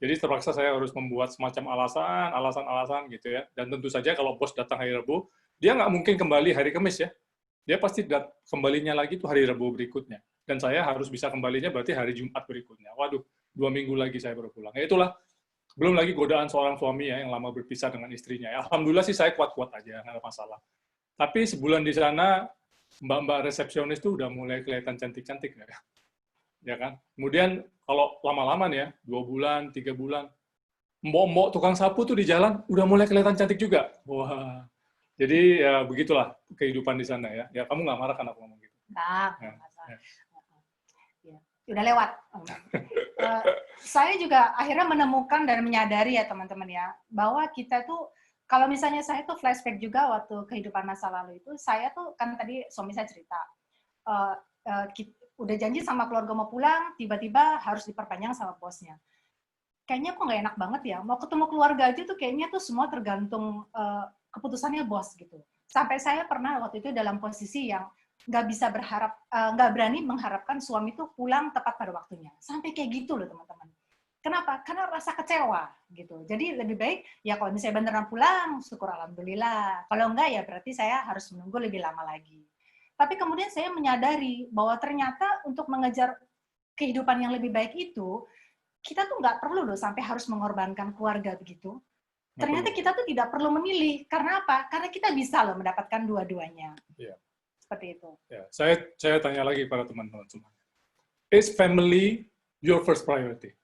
Jadi terpaksa saya harus membuat semacam alasan gitu ya. Dan tentu saja kalau bos datang hari Rabu, dia nggak mungkin kembali hari Kamis ya. Dia pasti kembalinya lagi tuh hari Rabu berikutnya. Dan saya harus bisa kembalinya berarti hari Jumat berikutnya. Waduh, 2 minggu lagi saya baru pulang. Ya itulah, belum lagi godaan seorang suami ya yang lama berpisah dengan istrinya. Ya, alhamdulillah sih saya kuat-kuat aja, nggak ada masalah. Tapi sebulan di sana, mbak-mbak resepsionis tuh udah mulai kelihatan cantik-cantik. Ya kan? Kemudian kalau lama-lama nih ya, 2 bulan, 3 bulan, mbok-mbok tukang sapu tuh di jalan udah mulai kelihatan cantik juga. Wah. Jadi ya begitulah kehidupan di sana ya. Ya kamu nggak marah kan aku ngomong gitu? Nggak masalah. udah lewat. Saya juga akhirnya menemukan dan menyadari ya teman-teman ya, bahwa kita tuh, kalau misalnya saya tuh flashback juga waktu kehidupan masa lalu itu, saya tuh kan tadi suami saya cerita, udah janji sama keluarga mau pulang, tiba-tiba harus diperpanjang sama bosnya. Kayaknya kok nggak enak banget ya, mau ketemu keluarga aja tuh kayaknya tuh semua tergantung keputusannya bos gitu. Sampai saya pernah waktu itu dalam posisi yang nggak bisa berharap, nggak berani mengharapkan suami tuh pulang tepat pada waktunya. Sampai kayak gitu loh teman-teman. Kenapa? Karena rasa kecewa gitu. Jadi lebih baik ya kalau misalnya beneran pulang, syukur alhamdulillah. Kalau enggak ya berarti saya harus menunggu lebih lama lagi. Tapi kemudian saya menyadari bahwa ternyata untuk mengejar kehidupan yang lebih baik itu, kita tuh nggak perlu loh sampai harus mengorbankan keluarga begitu. Ternyata kita tuh tidak perlu memilih. Karena apa? Karena kita bisa loh mendapatkan dua-duanya. Ya. Seperti itu. Ya, saya tanya lagi pada teman-teman semua. Is family your first priority?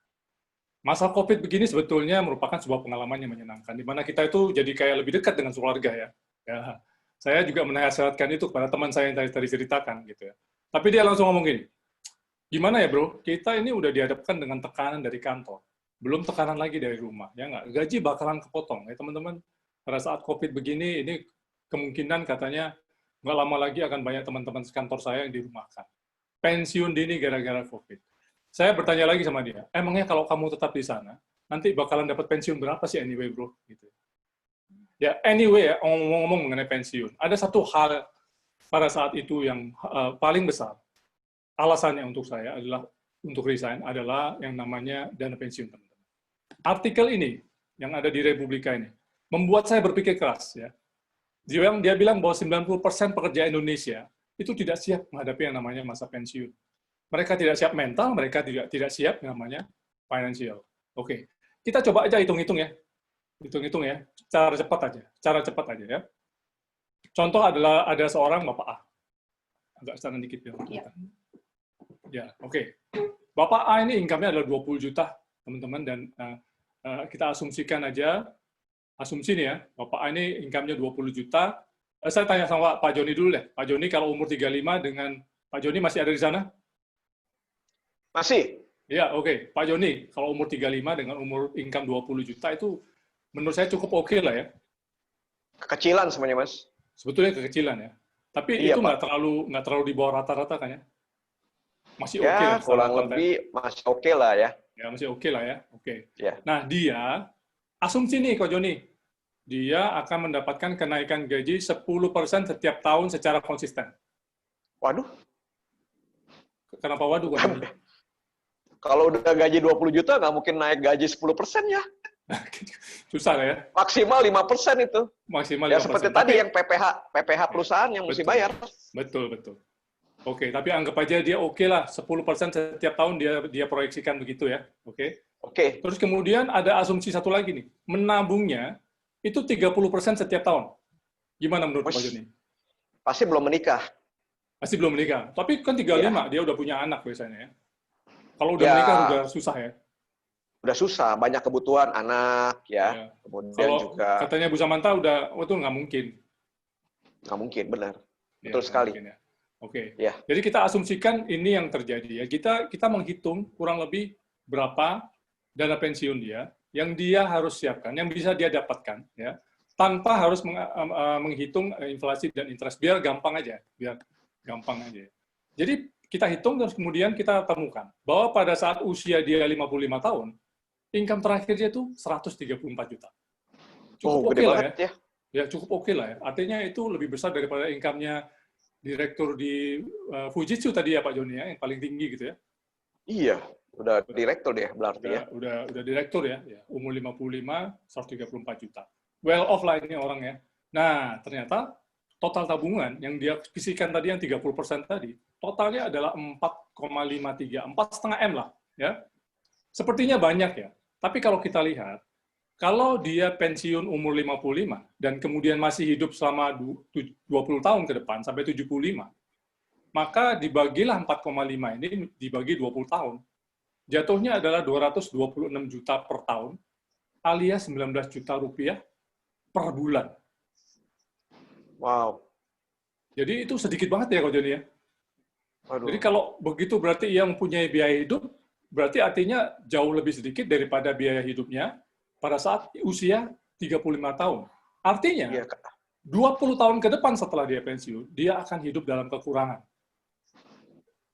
Masa COVID begini sebetulnya merupakan sebuah pengalaman yang menyenangkan, di mana kita itu jadi kayak lebih dekat dengan keluarga ya. Ya, saya juga menasihatkan itu kepada teman saya yang tadi ceritakan gitu ya. Tapi dia langsung ngomong gini, gimana ya bro, kita ini udah dihadapkan dengan tekanan dari kantor, belum tekanan lagi dari rumah, ya nggak? Gaji bakalan kepotong ya teman-teman. Pada saat COVID begini, ini kemungkinan katanya nggak lama lagi akan banyak teman-teman kantor saya yang dirumahkan. Pensiun dini gara-gara COVID. Saya bertanya lagi sama dia, emangnya kalau kamu tetap di sana, nanti bakalan dapat pensiun berapa sih anyway bro? Gitu. Ya anyway ya, ngomong-ngomong mengenai pensiun, ada satu hal pada saat itu yang paling besar, alasannya untuk saya adalah, untuk resign, adalah yang namanya dana pensiun teman-teman. Artikel ini, yang ada di Republika ini, membuat saya berpikir keras ya. Dia bilang bahwa 90% pekerja Indonesia itu tidak siap menghadapi yang namanya masa pensiun. Mereka tidak siap mental, mereka tidak siap yang namanya financial. Oke, kita coba aja hitung-hitung ya. Hitung-hitung ya, cara cepat aja ya. Contoh adalah ada seorang Bapak A. Agak sana dikit ya. Ya, oke. Bapak A ini income-nya adalah 20 juta, teman-teman, dan kita asumsikan aja, asumsi nih ya, Bapak A ini income-nya 20 juta. Saya tanya sama Pak Joni dulu deh. Pak Joni kalau umur 35 dengan Pak Joni masih ada di sana? Masih. Ya, oke. Pak Joni, kalau umur 35 dengan umur income 20 juta itu menurut saya cukup oke lah ya. Kekecilan semuanya, Mas. Sebetulnya kekecilan ya. Tapi iya, itu nggak terlalu di bawah rata-rata kan ya? Masih ya, oke lah. Kurang lebih masih oke lah ya. Ya, masih oke lah ya. Oke. Ya. Nah, dia, asumsi nih Ko Joni, dia akan mendapatkan kenaikan gaji 10% setiap tahun secara konsisten. Waduh. Kenapa waduh, Ko Joni? Kalau udah gaji 20 juta, nggak mungkin naik gaji 10% ya. Susah ya? Maksimal 5% itu. Maksimal 5%. Ya seperti tadi yang PPH perusahaan yang mesti bayar. Betul. Oke, tapi anggap aja dia oke lah, 10% setiap tahun dia proyeksikan begitu ya. Oke. Terus kemudian ada asumsi satu lagi nih, menabungnya itu 30% setiap tahun. Gimana menurut Pak Joni? Pasti belum menikah. Pasti belum menikah. Tapi kan 35, dia udah punya anak biasanya ya. Kalau udah menikah udah susah ya. Udah susah, banyak kebutuhan anak ya. Kemudian kalau juga katanya Bu Samantha itu nggak mungkin. Nggak mungkin, benar. Ya, betul sekali. Mungkin, ya. Oke. Ya. Jadi kita asumsikan ini yang terjadi ya. Kita menghitung kurang lebih berapa dana pensiun dia yang dia harus siapkan, yang bisa dia dapatkan ya, tanpa harus menghitung inflasi dan interest, biar gampang aja. Jadi kita hitung terus kemudian kita temukan bahwa pada saat usia dia 55 tahun, income terakhir dia itu 134 juta. Cukup oke lah ya. Ya cukup oke lah ya. Artinya itu lebih besar daripada income-nya direktur di Fujitsu tadi ya Pak Joni ya, yang paling tinggi gitu ya. Iya, udah direktur deh berarti ya. Udah direktur ya, umur 55, 134 juta. Well off lah ini orang ya. Nah, ternyata total tabungan yang dia kisikan tadi yang 30% tadi, totalnya adalah 4,53, 4,5 M lah ya. Sepertinya banyak ya. Tapi kalau kita lihat, kalau dia pensiun umur 55 dan kemudian masih hidup selama 20 tahun ke depan sampai 75, maka dibagilah 4,5 ini dibagi 20 tahun. Jatuhnya adalah 226 juta per tahun alias 19 juta rupiah per bulan. Wow. Jadi itu sedikit banget ya Ko Joni ya. Waduh. Jadi kalau begitu berarti ia mempunyai biaya hidup, berarti artinya jauh lebih sedikit daripada biaya hidupnya pada saat usia 35 tahun. Artinya, Iya, Kak. 20 tahun ke depan setelah dia pensiun, dia akan hidup dalam kekurangan.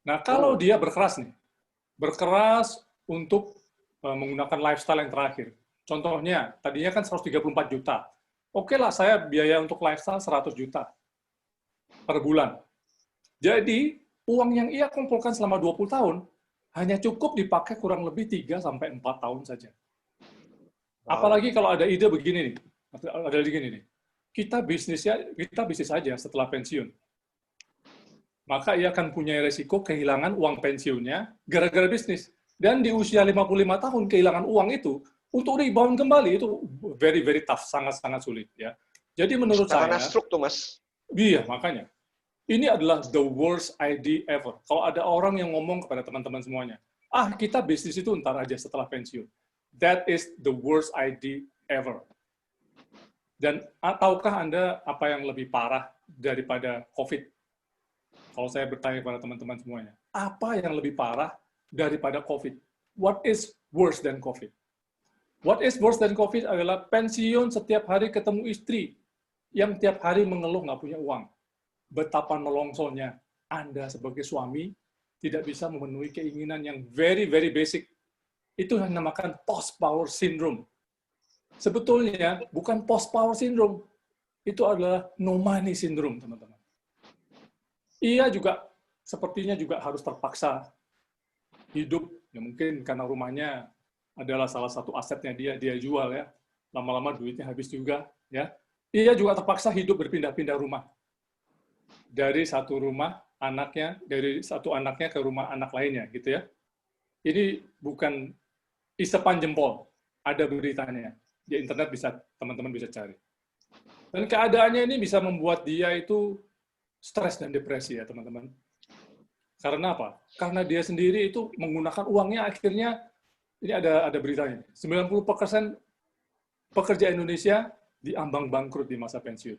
Nah, kalau dia berkeras nih, berkeras untuk menggunakan lifestyle yang terakhir. Contohnya, tadinya kan 134 juta. Oke lah, saya biaya untuk lifestyle 100 juta per bulan. Jadi, uang yang ia kumpulkan selama 20 tahun hanya cukup dipakai kurang lebih 3-4 tahun saja. Apalagi kalau ada ide begini nih, ada begini nih. Kita bisnis saja setelah pensiun. Maka ia akan punya resiko kehilangan uang pensiunnya gara-gara bisnis. Dan di usia 55 tahun kehilangan uang itu, untuk rebound kembali itu very very tough, sangat-sangat sulit ya. Jadi menurut Karena saya, stroke tuh, Mas. iya makanya. Ini adalah the worst idea ever. Kalau ada orang yang ngomong kepada teman-teman semuanya, kita bisnis itu ntar aja setelah pensiun. That is the worst idea ever. Dan tahukah Anda apa yang lebih parah daripada COVID? Kalau saya bertanya kepada teman-teman semuanya, apa yang lebih parah daripada COVID? What is worse than COVID? What is worse than COVID adalah pensiun setiap hari ketemu istri yang tiap hari mengeluh nggak punya uang. Betapa nolongsonya Anda sebagai suami tidak bisa memenuhi keinginan yang very, very basic. Itu yang dinamakan post-power syndrome. Sebetulnya bukan post-power syndrome. Itu adalah no money syndrome, teman-teman. Ia juga sepertinya juga harus terpaksa hidup, ya mungkin karena rumahnya adalah salah satu asetnya dia jual ya. Lama-lama duitnya habis juga ya. Ia juga terpaksa hidup berpindah-pindah rumah. Dari satu rumah dari satu anaknya ke rumah anak lainnya gitu ya. Ini bukan isapan jempol, ada beritanya. Di internet teman-teman bisa cari. Dan keadaannya ini bisa membuat dia itu stres dan depresi ya teman-teman. Karena apa? Karena dia sendiri itu menggunakan uangnya akhirnya, ini ada beritanya, 90% pekerja Indonesia diambang bangkrut di masa pensiun.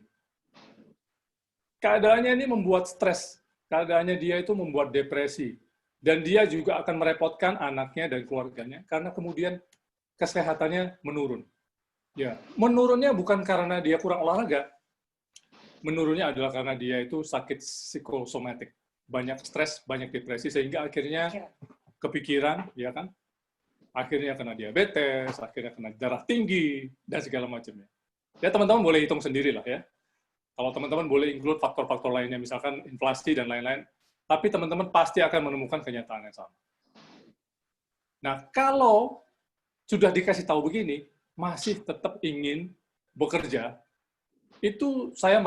Keadaannya ini membuat stres, keadaannya dia itu membuat depresi, dan dia juga akan merepotkan anaknya dan keluarganya, karena kemudian kesehatannya menurun. Ya, menurunnya bukan karena dia kurang olahraga, menurunnya adalah karena dia itu sakit psikosomatik, banyak stres, banyak depresi, sehingga akhirnya kepikiran, ya kan? Akhirnya kena diabetes, akhirnya kena darah tinggi, dan segala macamnya. Ya, teman-teman boleh hitung sendiri lah ya. Kalau teman-teman boleh include faktor-faktor lainnya, misalkan inflasi dan lain-lain, tapi teman-teman pasti akan menemukan kenyataan yang sama. Nah, kalau sudah dikasih tahu begini, masih tetap ingin bekerja, itu saya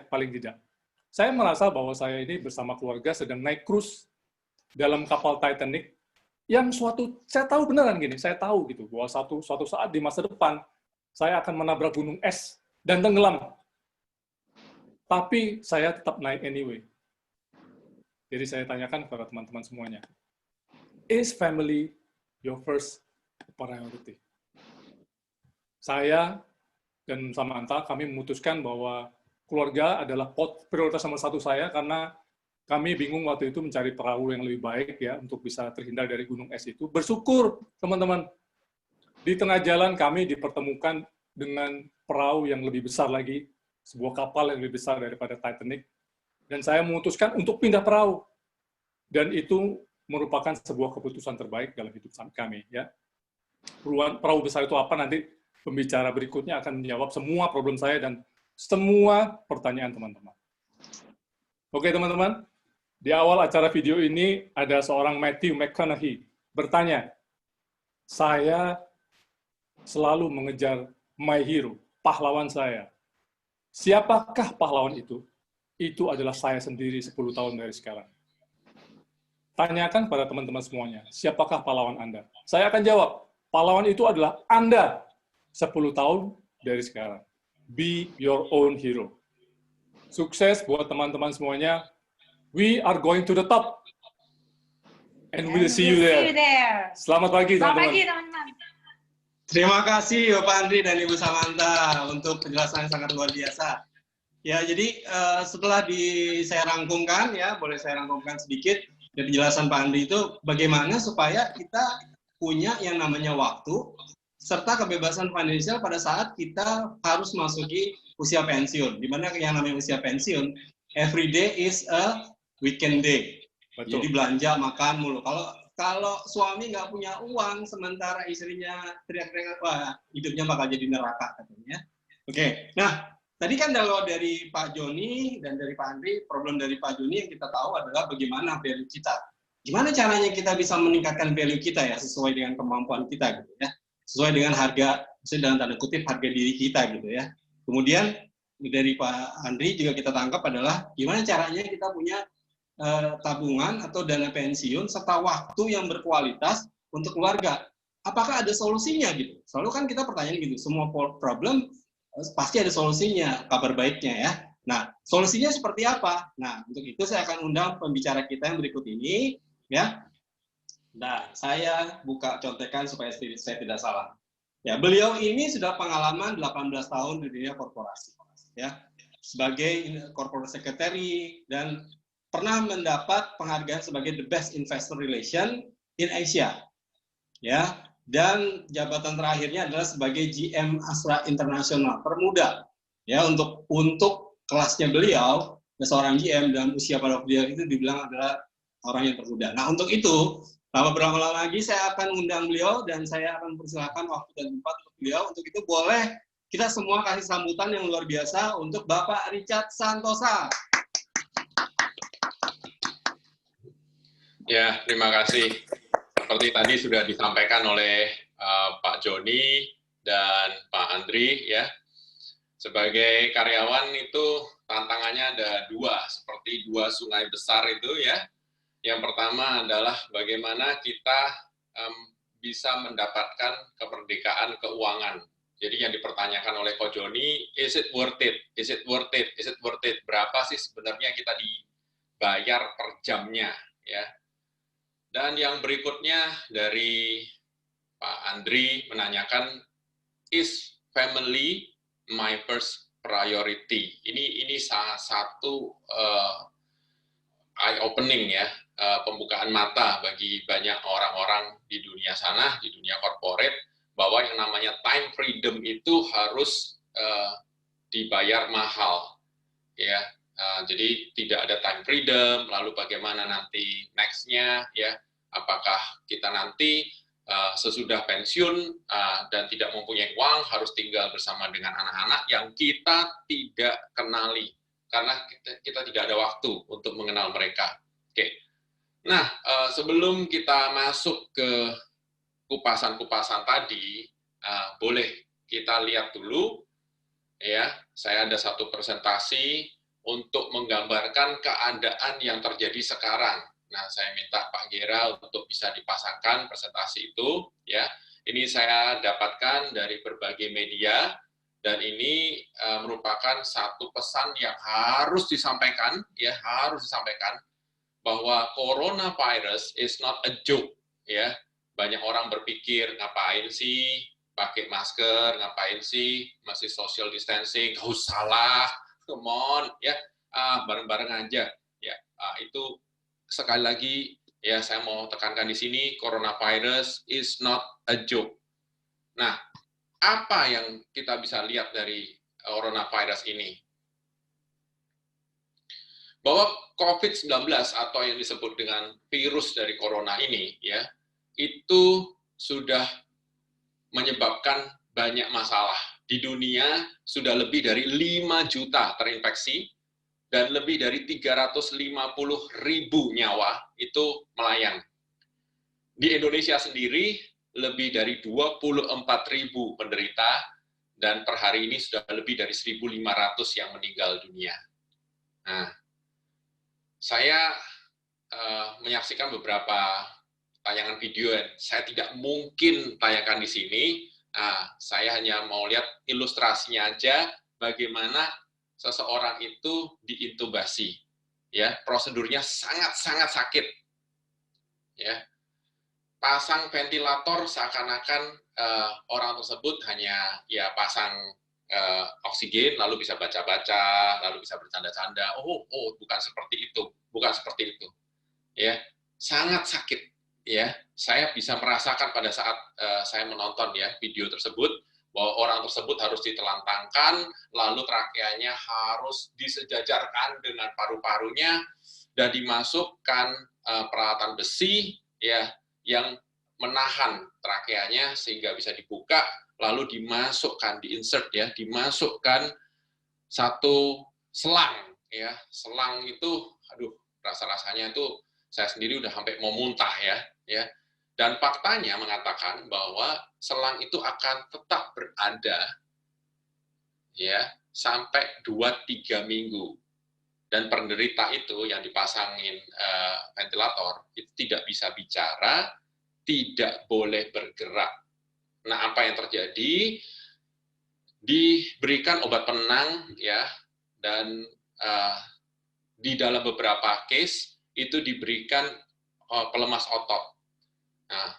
paling tidak. Saya merasa bahwa saya ini bersama keluarga sedang naik cruise dalam kapal Titanic, yang saya tahu beneran gini, saya tahu gitu, bahwa suatu saat di masa depan, saya akan menabrak gunung es dan tenggelam. Tapi saya tetap naik anyway. Jadi saya tanyakan kepada teman-teman semuanya, is family your first priority? Saya dan Samantha, kami memutuskan bahwa keluarga adalah prioritas nomor satu saya, karena kami bingung waktu itu mencari perahu yang lebih baik ya untuk bisa terhindar dari gunung es itu. Bersyukur, teman-teman, di tengah jalan kami dipertemukan dengan perahu yang lebih besar lagi, sebuah kapal yang lebih besar daripada Titanic, dan saya memutuskan untuk pindah perahu. Dan itu merupakan sebuah keputusan terbaik dalam hidup kami. Ya. Perahu besar itu apa, nanti pembicara berikutnya akan menjawab semua problem saya dan semua pertanyaan teman-teman. Oke teman-teman, di awal acara video ini ada seorang Matthew McConaughey bertanya, saya selalu mengejar my hero, pahlawan saya. Siapakah pahlawan itu? Itu adalah saya sendiri 10 tahun dari sekarang. Tanyakan pada teman-teman semuanya, siapakah pahlawan Anda? Saya akan jawab, pahlawan itu adalah Anda 10 tahun dari sekarang. Be your own hero. Sukses buat teman-teman semuanya. We are going to the top. And we'll see you there. Selamat pagi, teman-teman. Terima kasih Bapak Andri dan Ibu Samantha untuk penjelasan yang sangat luar biasa. Ya, jadi setelah saya rangkumkan ya, boleh saya rangkumkan sedikit dari penjelasan Pak Andri itu bagaimana supaya kita punya yang namanya waktu serta kebebasan finansial pada saat kita harus masuki usia pensiun. Di mana yang namanya usia pensiun, every day is a weekend day. Betul. Jadi belanja, makan mulu. Kalau suami nggak punya uang, sementara istrinya teriak-teriak, wah hidupnya bakal jadi neraka katanya. Oke, nah tadi kan kalau dari Pak Joni dan dari Pak Andri, problem dari Pak Joni yang kita tahu adalah bagaimana value kita. Gimana caranya kita bisa meningkatkan value kita ya sesuai dengan kemampuan kita gitu ya. Sesuai dengan harga, sesuai dengan tanda kutip harga diri kita gitu ya. Kemudian dari Pak Andri juga kita tangkap adalah gimana caranya kita punya tabungan atau dana pensiun serta waktu yang berkualitas untuk keluarga. Apakah ada solusinya gitu? Selalu kan kita pertanyaan gitu, semua problem pasti ada solusinya, kabar baiknya ya. Nah, solusinya seperti apa? Nah, untuk itu saya akan undang pembicara kita yang berikut ini ya. Nah, saya buka contekan supaya saya tidak salah. Ya, beliau ini sudah pengalaman 18 tahun di dunia korporasi ya. Sebagai corporate secretary dan pernah mendapat penghargaan sebagai the best investor relation in Asia. Ya, dan jabatan terakhirnya adalah sebagai GM Astra International termuda. Ya, untuk kelasnya beliau, seorang GM dan usia pada beliau itu dibilang adalah orang yang termuda. Nah, untuk itu, tanpa berlama-lama lagi saya akan undang beliau dan saya akan persilakan waktu dan tempat untuk beliau. Untuk itu boleh kita semua kasih sambutan yang luar biasa untuk Bapak Richard Santosa. Ya, terima kasih. Seperti tadi sudah disampaikan oleh Pak Joni dan Pak Andri, ya. Sebagai karyawan itu tantangannya ada dua, seperti dua sungai besar itu ya. Yang pertama adalah bagaimana kita bisa mendapatkan kemerdekaan keuangan. Jadi yang dipertanyakan oleh Ko Joni, is it worth it? Is it worth it? Is it worth it? Berapa sih sebenarnya kita dibayar per jamnya, ya? Dan yang berikutnya dari Pak Andri menanyakan, is family my first priority? Ini salah satu eye opening ya, pembukaan mata bagi banyak orang-orang di dunia sana, di dunia corporate, bahwa yang namanya time freedom itu harus dibayar mahal, ya. Jadi tidak ada time freedom, lalu bagaimana nanti next-nya, ya, apakah kita nanti sesudah pensiun dan tidak mempunyai uang, harus tinggal bersama dengan anak-anak yang kita tidak kenali, karena kita tidak ada waktu untuk mengenal mereka. Oke. Nah, sebelum kita masuk ke kupasan-kupasan tadi, boleh kita lihat dulu, ya, saya ada satu presentasi untuk menggambarkan keadaan yang terjadi sekarang. Nah, saya minta Pak Gera untuk bisa dipasangkan presentasi itu, ya. Ini saya dapatkan dari berbagai media, dan ini merupakan satu pesan yang harus disampaikan, ya, harus disampaikan, bahwa coronavirus is not a joke, ya. Banyak orang berpikir, ngapain sih pakai masker, ngapain sih masih social distancing, nggak usah lah, come on, ya, bareng-bareng aja, ya. Itu sekali lagi, ya, saya mau tekankan di sini, coronavirus is not a joke. Nah, apa yang kita bisa lihat dari coronavirus ini? Bahwa COVID-19 atau yang disebut dengan virus dari corona ini, ya, itu sudah menyebabkan banyak masalah. Di dunia sudah lebih dari 5 juta terinfeksi, dan lebih dari 350.000 nyawa itu melayang. Di Indonesia sendiri, lebih dari 24.000 penderita, dan per hari ini sudah lebih dari 1.500 yang meninggal dunia. Nah, saya menyaksikan beberapa tayangan video yang saya tidak mungkin tayangkan di sini. Saya hanya mau lihat ilustrasinya aja, bagaimana seseorang itu diintubasi, ya, prosedurnya sangat-sangat sakit, ya, pasang ventilator seakan-akan orang tersebut hanya, ya, pasang oksigen, lalu bisa baca-baca, lalu bisa bercanda-canda. Oh, bukan seperti itu, bukan seperti itu. Ya, sangat sakit. Ya, saya bisa merasakan pada saat saya menonton ya video tersebut bahwa orang tersebut harus ditelantangkan, lalu trakeanya harus disejajarkan dengan paru-parunya dan dimasukkan peralatan besi ya yang menahan trakeanya sehingga bisa dibuka, lalu dimasukkan, diinsert ya, dimasukkan satu selang ya. Selang itu aduh, rasa-rasanya itu saya sendiri udah sampai mau muntah ya. Dan faktanya mengatakan bahwa selang itu akan tetap berada ya sampai 2-3 minggu. Dan penderita itu yang dipasangin ventilator itu tidak bisa bicara, tidak boleh bergerak. Nah, apa yang terjadi? Diberikan obat penenang ya, dan di dalam beberapa case itu diberikan pelemas otot. Nah,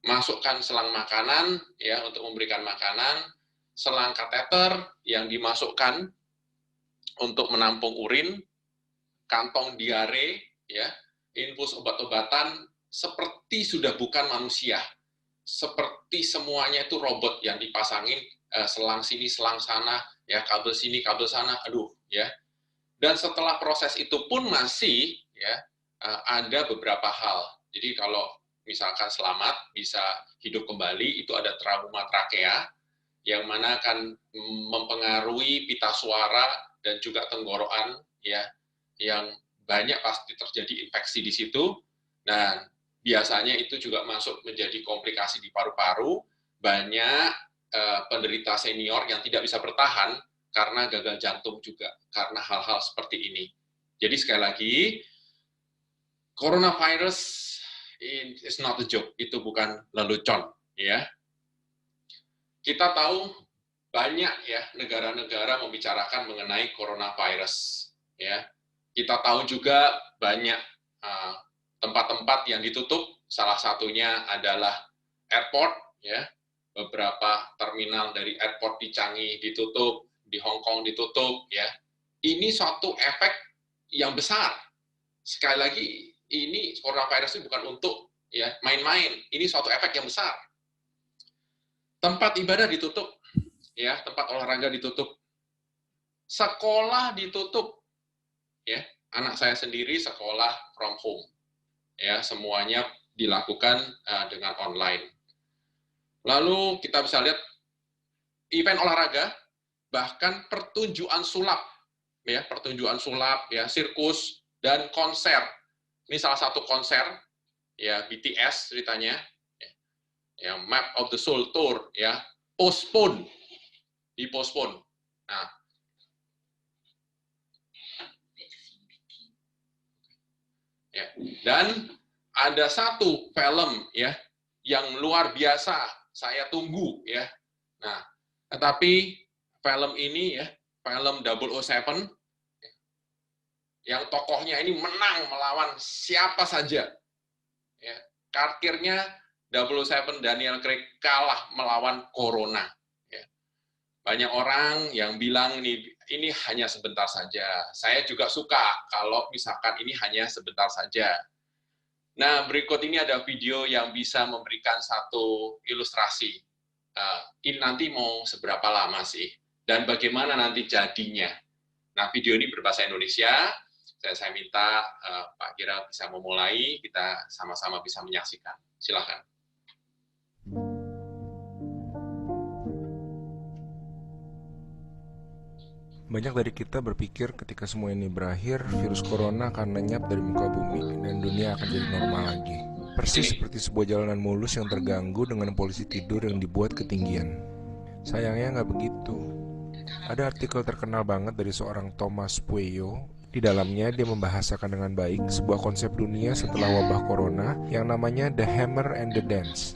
masukkan selang makanan ya untuk memberikan makanan, selang kateter yang dimasukkan untuk menampung urin, kantong diare ya, infus obat-obatan seperti sudah bukan manusia. Seperti semuanya itu robot yang dipasangin selang sini, selang sana, ya kabel sini, kabel sana, aduh ya. Dan setelah proses itu pun masih ya ada beberapa hal. Jadi kalau misalkan selamat bisa hidup kembali, itu ada trauma trakea yang mana akan mempengaruhi pita suara dan juga tenggorokan ya, yang banyak pasti terjadi infeksi di situ. Dan biasanya itu juga masuk menjadi komplikasi di paru-paru. Banyak penderita senior yang tidak bisa bertahan karena gagal jantung juga, karena hal-hal seperti ini. Jadi sekali lagi, coronavirus is not a joke, itu bukan lelucon. Ya. Kita tahu banyak ya negara-negara membicarakan mengenai coronavirus. Ya. Kita tahu juga banyak tempat-tempat yang ditutup, salah satunya adalah airport, ya. Beberapa terminal dari airport di Changi ditutup, di Hong Kong ditutup, ya. Ini suatu efek yang besar. Sekali lagi, ini coronavirus itu bukan untuk ya main-main. Ini suatu efek yang besar. Tempat ibadah ditutup, ya, tempat olahraga ditutup, sekolah ditutup, ya. Anak saya sendiri sekolah from home. Ya, semuanya dilakukan dengan online. Lalu kita bisa lihat event olahraga, bahkan pertunjukan sulap, ya, pertunjukan sulap, ya, sirkus dan konser. Ini salah satu konser, ya, BTS ceritanya, ya, Map of the Soul Tour, ya, postpone, dipospon. Nah, ya. Dan ada satu film ya yang luar biasa saya tunggu ya. Nah, tetapi film ini ya, film 007 yang tokohnya ini menang melawan siapa saja. Ya, karakternya 007 Daniel Craig kalah melawan corona. Ya. Banyak orang yang bilang ini hanya sebentar saja. Saya juga suka kalau misalkan ini hanya sebentar saja. Nah, berikut ini ada video yang bisa memberikan satu ilustrasi. Ini nanti mau seberapa lama sih? Dan bagaimana nanti jadinya? Nah, video ini berbahasa Indonesia. Saya minta Pak Gira bisa memulai, kita sama-sama bisa menyaksikan. Silakan. Banyak dari kita berpikir ketika semua ini berakhir, virus corona akan lenyap dari muka bumi dan dunia akan jadi normal lagi. Persis seperti sebuah jalanan mulus yang terganggu dengan polisi tidur yang dibuat ketinggian. Sayangnya nggak begitu. Ada artikel terkenal banget dari seorang Thomas Pueyo. Di dalamnya dia membahasakan dengan baik sebuah konsep dunia setelah wabah corona yang namanya The Hammer and the Dance.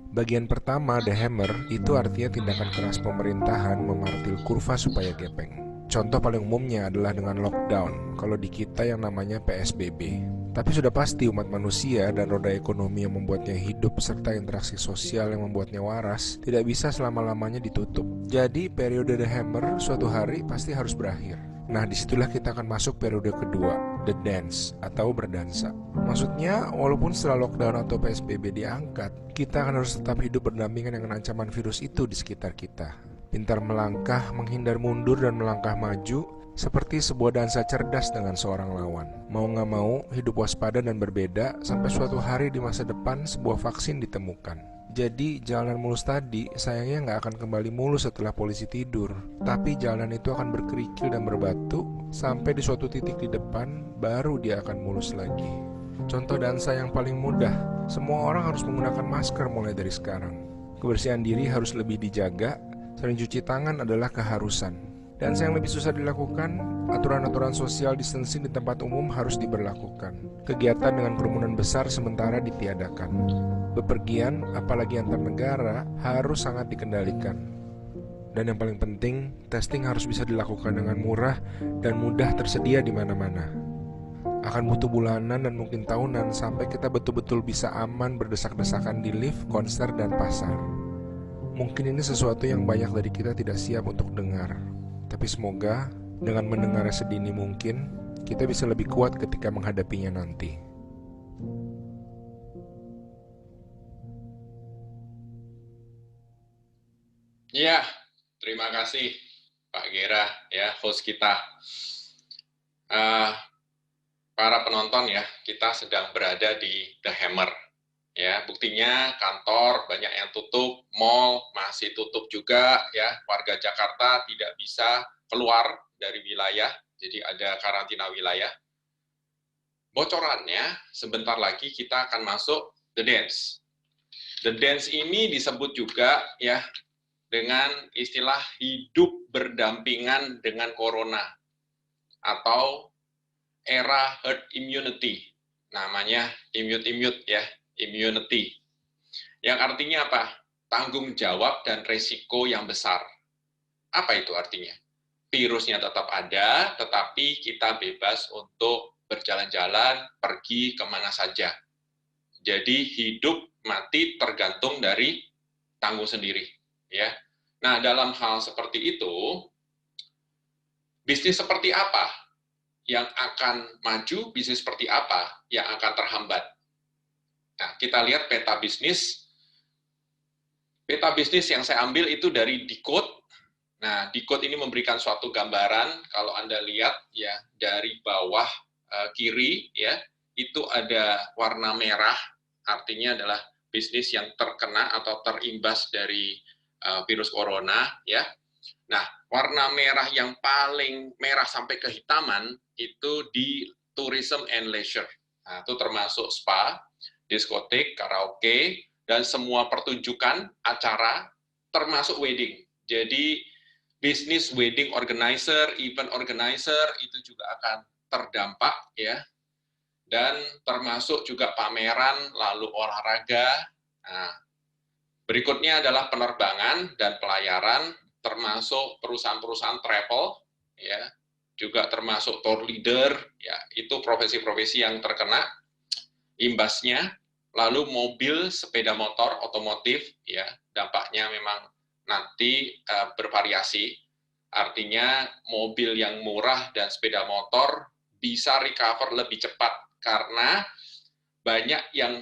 Bagian pertama, The Hammer, itu artinya tindakan keras pemerintahan memartil kurva supaya gepeng. Contoh paling umumnya adalah dengan lockdown, kalau di kita yang namanya PSBB. Tapi sudah pasti umat manusia dan roda ekonomi yang membuatnya hidup serta interaksi sosial yang membuatnya waras tidak bisa selama-lamanya ditutup. Jadi periode The Hammer suatu hari pasti harus berakhir. Nah, disitulah kita akan masuk periode kedua, The Dance atau berdansa. Maksudnya, walaupun setelah lockdown atau PSBB diangkat, kita akan harus tetap hidup berdampingan dengan ancaman virus itu di sekitar kita. Pintar melangkah, menghindar mundur dan melangkah maju, seperti sebuah dansa cerdas dengan seorang lawan. Mau gak mau, hidup waspada dan berbeda sampai suatu hari di masa depan sebuah vaksin ditemukan. Jadi jalanan mulus tadi sayangnya gak akan kembali mulus setelah polisi tidur. Tapi jalanan itu akan berkerikil dan berbatu sampai di suatu titik di depan baru dia akan mulus lagi. Contoh dansa yang paling mudah, semua orang harus menggunakan masker mulai dari sekarang. Kebersihan diri harus lebih dijaga, sering cuci tangan adalah keharusan. Dan yang lebih susah dilakukan, aturan-aturan social distancing di tempat umum harus diberlakukan. Kegiatan dengan kerumunan besar sementara ditiadakan. Bepergian, apalagi antar negara, harus sangat dikendalikan. Dan yang paling penting, testing harus bisa dilakukan dengan murah dan mudah tersedia di mana-mana. Akan butuh bulanan dan mungkin tahunan sampai kita betul-betul bisa aman berdesak-desakan di lift, konser, dan pasar. Mungkin ini sesuatu yang banyak dari kita tidak siap untuk dengar. Tapi semoga dengan mendengarnya sedini mungkin, kita bisa lebih kuat ketika menghadapinya nanti. Ya, terima kasih Pak Gera, ya, host kita. Para penonton ya, kita sedang berada di The Hammer. Ya, buktinya kantor banyak yang tutup, mall masih tutup juga ya, warga Jakarta tidak bisa keluar dari wilayah, jadi ada karantina wilayah. Bocorannya, sebentar lagi kita akan masuk The Dance. The Dance ini disebut juga ya dengan istilah hidup berdampingan dengan corona atau era herd immunity, namanya immute ya. Immunity, yang artinya apa? Tanggung jawab dan resiko yang besar. Apa itu artinya? Virusnya tetap ada, tetapi kita bebas untuk berjalan-jalan, pergi kemana saja. Jadi hidup mati tergantung dari tanggung sendiri. Ya. Nah, dalam hal seperti itu, bisnis seperti apa yang akan maju, bisnis seperti apa yang akan terhambat? Nah, kita lihat peta bisnis. Peta bisnis yang saya ambil itu dari Decode. Nah, Decode ini memberikan suatu gambaran, kalau Anda lihat ya dari bawah kiri ya, itu ada warna merah, artinya adalah bisnis yang terkena atau terimbas dari virus corona ya. Nah, warna merah yang paling merah sampai kehitaman itu di tourism and leisure. Nah, itu termasuk spa, diskotik, karaoke, dan semua pertunjukan, acara, termasuk wedding. Jadi, bisnis wedding organizer, event organizer, itu juga akan terdampak, ya. Dan termasuk juga pameran, lalu olahraga. Nah, berikutnya adalah penerbangan dan pelayaran, termasuk perusahaan-perusahaan travel, ya, juga termasuk tour leader, ya, itu profesi-profesi yang terkena imbasnya. Lalu mobil, sepeda motor, otomotif, ya dampaknya memang nanti bervariasi. Artinya mobil yang murah dan sepeda motor bisa recover lebih cepat karena banyak yang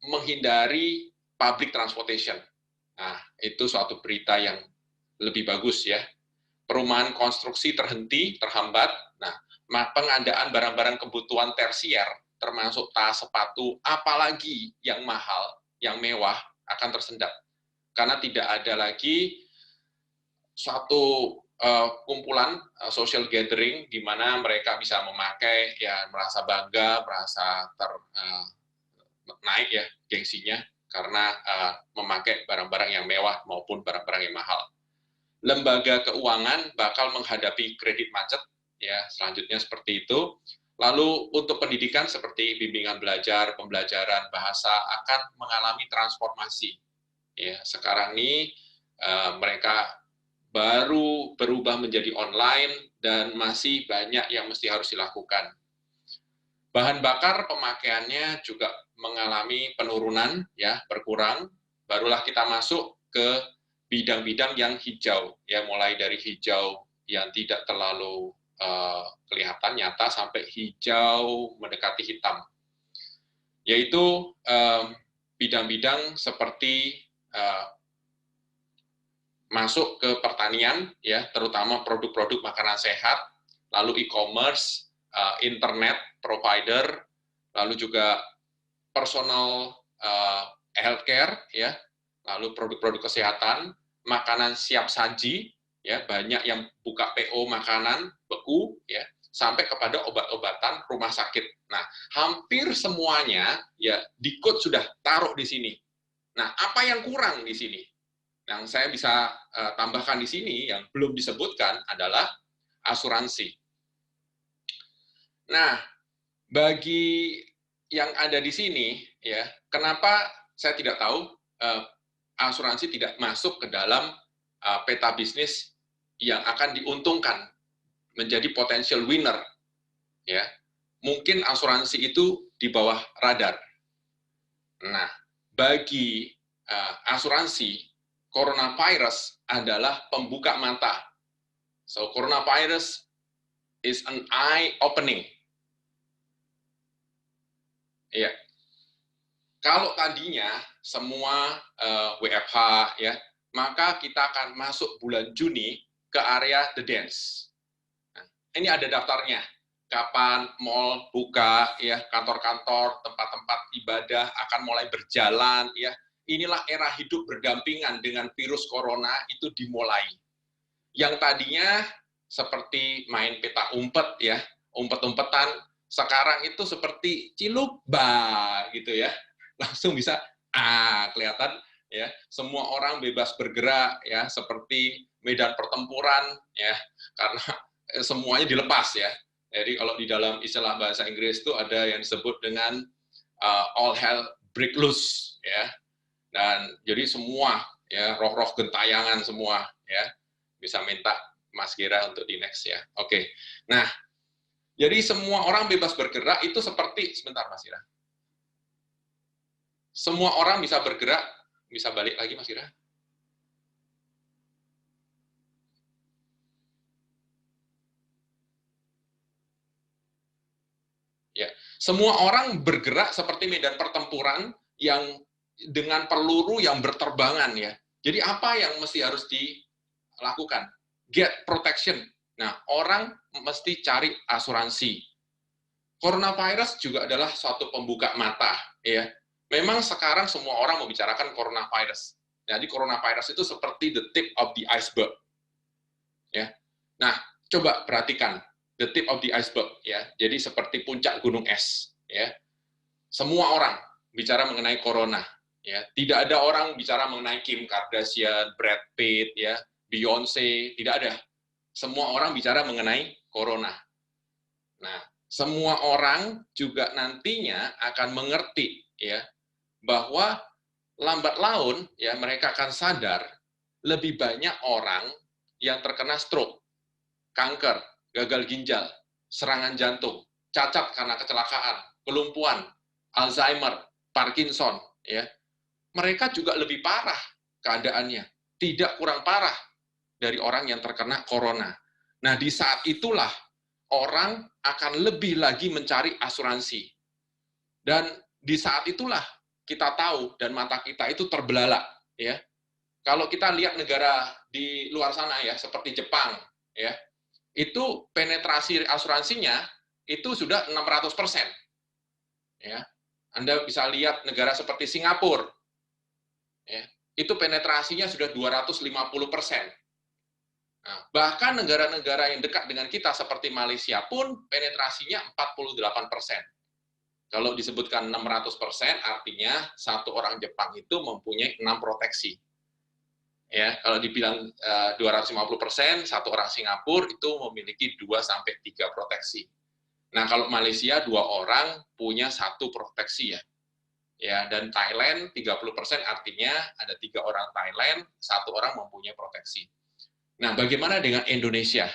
menghindari public transportation. Nah, itu suatu berita yang lebih bagus ya. Perumahan konstruksi terhenti, terhambat. Nah, pengadaan barang-barang kebutuhan tersier termasuk tas, sepatu, apalagi yang mahal, yang mewah, akan tersendat. Karena tidak ada lagi suatu kumpulan social gathering di mana mereka bisa memakai, ya merasa bangga, merasa naik ya gengsinya, karena memakai barang-barang yang mewah maupun barang-barang yang mahal. Lembaga keuangan bakal menghadapi kredit macet, ya selanjutnya seperti itu. Lalu untuk pendidikan seperti bimbingan belajar, pembelajaran bahasa akan mengalami transformasi. Ya, sekarang ini mereka baru berubah menjadi online dan masih banyak yang mesti harus dilakukan. Bahan bakar pemakaiannya juga mengalami penurunan, ya, berkurang. Barulah kita masuk ke bidang-bidang yang hijau, ya, mulai dari hijau yang tidak terlalu kelihatan nyata sampai hijau mendekati hitam, yaitu bidang-bidang seperti masuk ke pertanian, ya, terutama produk-produk makanan sehat, lalu e-commerce, internet provider, lalu juga personal healthcare, ya, lalu produk-produk kesehatan, makanan siap saji, ya, banyak yang buka PO makanan beku, ya, sampai kepada obat-obatan rumah sakit. Nah, hampir semuanya, ya, Dikut sudah taruh di sini. Nah, apa yang kurang di sini? Yang saya bisa tambahkan di sini yang belum disebutkan adalah asuransi. Nah, bagi yang ada di sini, ya, kenapa saya tidak tahu asuransi tidak masuk ke dalam peta bisnis yang akan diuntungkan menjadi potential winner, ya. Mungkin asuransi itu di bawah radar. Nah, bagi asuransi, coronavirus adalah pembuka mata. So, coronavirus is an eye opening. Ya, kalau tadinya semua WFH, ya, maka kita akan masuk bulan Juni ke area the dance. Nah, ini ada daftarnya. Kapan mall buka, ya, kantor-kantor, tempat-tempat ibadah akan mulai berjalan, ya. Inilah era hidup berdampingan dengan virus corona itu dimulai. Yang tadinya seperti main peta umpet, ya, umpet-umpetan, sekarang itu seperti ciluba gitu, ya, langsung bisa kelihatan, ya, semua orang bebas bergerak, ya, seperti medan pertempuran, ya, karena semuanya dilepas, ya. Jadi kalau di dalam istilah bahasa Inggris itu ada yang disebut dengan all hell break loose, ya, dan jadi semua, ya, roh-roh gentayangan semua, ya, bisa minta Mas Gira untuk di next, ya. Oke. Nah, jadi semua orang bebas bergerak itu seperti, sebentar Mas Gira. Semua orang bisa bergerak, bisa balik lagi Mas Gira. Ya, semua orang bergerak seperti medan pertempuran yang dengan peluru yang berterbangan, ya. Jadi apa yang mesti harus dilakukan? Get protection. Nah, orang mesti cari asuransi. Coronavirus juga adalah suatu pembuka mata, ya. Memang sekarang semua orang membicarakan coronavirus. Jadi coronavirus itu seperti the tip of the iceberg, ya. Nah, coba perhatikan the tip of the iceberg, ya. Jadi seperti puncak gunung es, ya. Semua orang bicara mengenai corona, ya. Tidak ada orang bicara mengenai Kim Kardashian, Brad Pitt, ya, Beyonce, tidak ada. Semua orang bicara mengenai corona. Nah, semua orang juga nantinya akan mengerti, ya, bahwa lambat laun, ya, mereka akan sadar lebih banyak orang yang terkena stroke, kanker, gagal ginjal, serangan jantung, cacat karena kecelakaan, kelumpuhan, Alzheimer, Parkinson, ya. Mereka juga lebih parah keadaannya, tidak kurang parah dari orang yang terkena corona. Nah, di saat itulah orang akan lebih lagi mencari asuransi. Dan di saat itulah kita tahu dan mata kita itu terbelalak, ya. Kalau kita lihat negara di luar sana, ya, seperti Jepang, ya, itu penetrasi asuransinya itu sudah 600%. Ya. Anda bisa lihat negara seperti Singapura, ya, itu penetrasinya sudah 250%. Nah, bahkan negara-negara yang dekat dengan kita seperti Malaysia pun penetrasinya 48%. Kalau disebutkan 600%, artinya satu orang Jepang itu mempunyai 6 proteksi. Ya, kalau dibilang 250%, satu orang Singapura itu memiliki 2-3 proteksi. Nah, kalau Malaysia 2 orang punya 1 proteksi, ya. Ya, dan Thailand 30%, artinya ada 3 orang Thailand, 1 orang mempunyai proteksi. Nah, bagaimana dengan Indonesia?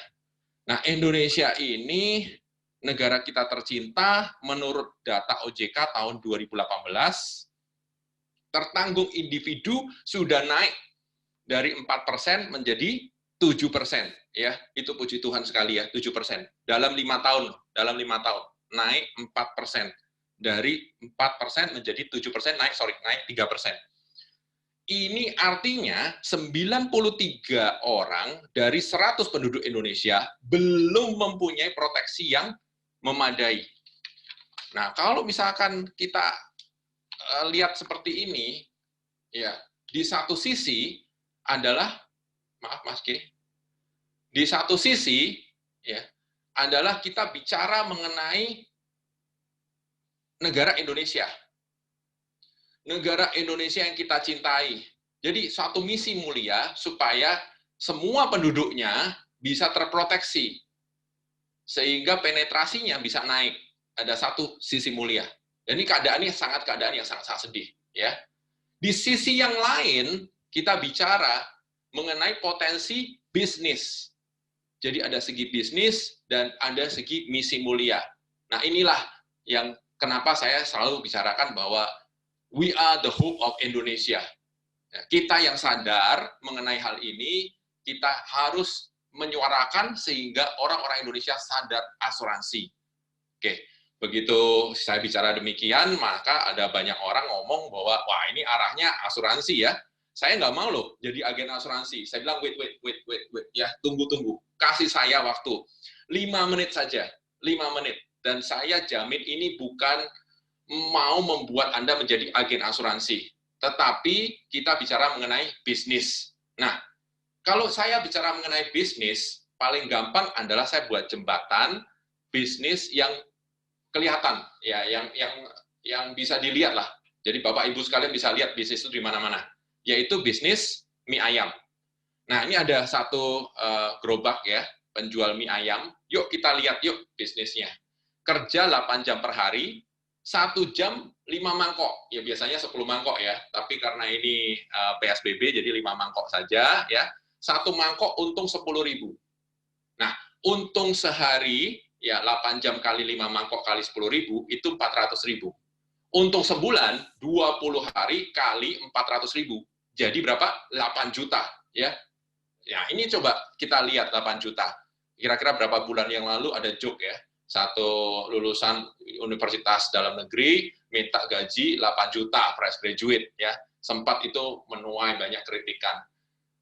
Nah, Indonesia ini negara kita tercinta, menurut data OJK tahun 2018, tertanggung individu sudah naik dari 4% menjadi 7%. Ya, itu puji Tuhan sekali ya, 7%. Dalam 5 tahun, naik 4%. Dari 4% menjadi 7%, naik 3%. Ini artinya 93 orang dari 100 penduduk Indonesia belum mempunyai proteksi yang memadai. Nah, kalau misalkan kita lihat seperti ini, ya, di satu sisi adalah, maaf Mas G, di satu sisi ya adalah kita bicara mengenai negara Indonesia. Negara Indonesia yang kita cintai. Jadi suatu misi mulia supaya semua penduduknya bisa terproteksi. Sehingga penetrasinya bisa naik. Ada satu sisi mulia. Dan ini keadaan yang sangat sedih. Ya. Di sisi yang lain, kita bicara mengenai potensi bisnis. Jadi ada segi bisnis dan ada segi misi mulia. Nah inilah yang kenapa saya selalu bicarakan bahwa we are the hope of Indonesia. Kita yang sadar mengenai hal ini, kita harus menyuarakan sehingga orang-orang Indonesia sadar asuransi. Oke, begitu saya bicara demikian, maka ada banyak orang ngomong bahwa, wah ini arahnya asuransi ya. Saya nggak mau loh jadi agen asuransi. Saya bilang, wait, ya tunggu. Kasih saya waktu. 5 menit saja, 5 menit. Dan saya jamin ini bukan mau membuat Anda menjadi agen asuransi, tetapi kita bicara mengenai bisnis. Nah, kalau saya bicara mengenai bisnis, paling gampang adalah saya buat jembatan bisnis yang kelihatan, ya, yang bisa dilihat lah. Jadi Bapak Ibu sekalian bisa lihat bisnis itu di mana-mana, yaitu bisnis mie ayam. Nah, ini ada satu gerobak ya, penjual mie ayam. Yuk kita lihat yuk bisnisnya. Kerja 8 jam per hari, 1 jam 5 mangkok, ya biasanya 10 mangkok ya, tapi karena ini PSBB jadi 5 mangkok saja ya. 1 mangkok untung 10.000. Nah, untung sehari ya 8 jam kali 5 mangkok kali 10.000 itu 400.000. Untung sebulan 20 hari kali 400.000. Jadi berapa? 8 juta ya. Ya, ini coba kita lihat 8 juta. Kira-kira berapa bulan yang lalu ada joke ya. Satu lulusan universitas dalam negeri minta gaji 8 juta fresh graduate ya. Sempat itu menuai banyak kritikan.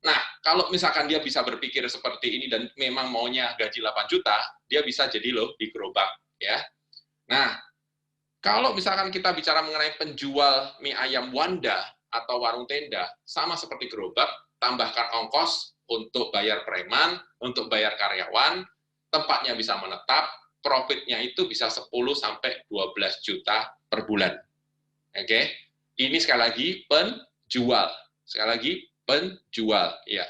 Nah, kalau misalkan dia bisa berpikir seperti ini dan memang maunya gaji 8 juta, dia bisa jadi loh di gerobak ya. Nah, kalau misalkan kita bicara mengenai penjual mie ayam Wanda atau warung tenda, sama seperti gerobak, tambahkan ongkos untuk bayar preman, untuk bayar karyawan, tempatnya bisa menetap, profitnya itu bisa 10 sampai 12 juta per bulan. Oke. Ini sekali lagi penjual. Sekali lagi penjual, ya.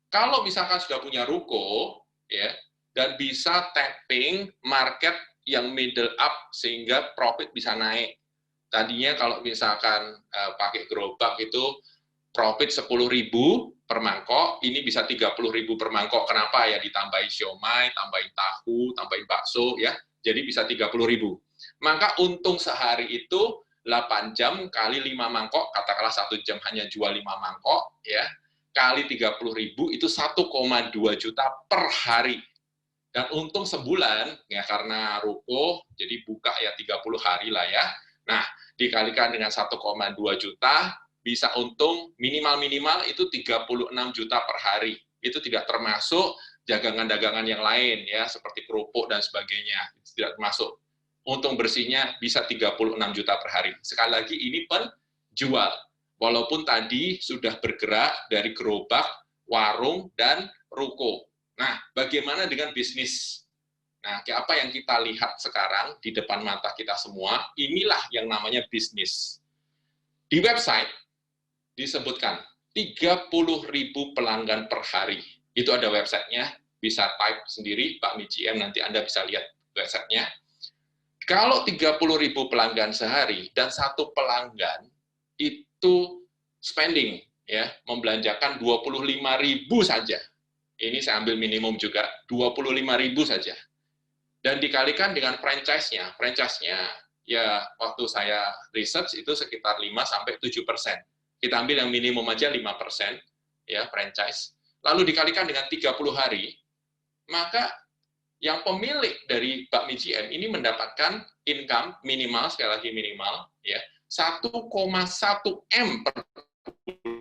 Kalau misalkan sudah punya ruko ya dan bisa tapping market yang middle up sehingga profit bisa naik. Tadinya kalau misalkan pakai gerobak itu profit 10.000 per mangkok, ini bisa 30.000 per mangkok. Kenapa? Ya ditambahin siomay, tambahin tahu, tambahin bakso, ya. Jadi bisa 30.000. Maka untung sehari itu 8 jam kali 5 mangkok, katakanlah 1 jam hanya jual 5 mangkok, ya. Kali 30.000 itu 1,2 juta per hari. Dan untung sebulan, ya karena ruko, jadi buka ya 30 hari lah ya. Nah, dikalikan dengan 1,2 juta, bisa untung minimal-minimal itu 36 juta per hari. Itu tidak termasuk dagangan-dagangan yang lain ya seperti kerupuk dan sebagainya. Itu tidak termasuk. Untung bersihnya bisa 36 juta per hari. Sekali lagi ini penjual. Walaupun tadi sudah bergerak dari gerobak, warung dan ruko. Nah, bagaimana dengan bisnis? Nah, apa yang kita lihat sekarang di depan mata kita semua, inilah yang namanya bisnis. Di website disebutkan 30.000 pelanggan per hari. Itu ada websitenya, bisa type sendiri, Pak MICM, nanti Anda bisa lihat websitenya. Kalau 30.000 pelanggan sehari dan satu pelanggan itu spending, ya, membelanjakan 25.000 saja. Ini saya ambil minimum juga, 25.000 saja. dan dikalikan dengan franchise-nya. Franchise-nya ya waktu saya research itu sekitar 5-7%. Kita ambil yang minimum aja 5% ya franchise. Lalu dikalikan dengan 30 hari, maka yang pemilik dari bakmi GM ini mendapatkan income minimal, sekali lagi minimal, ya 1,1 M per bulan.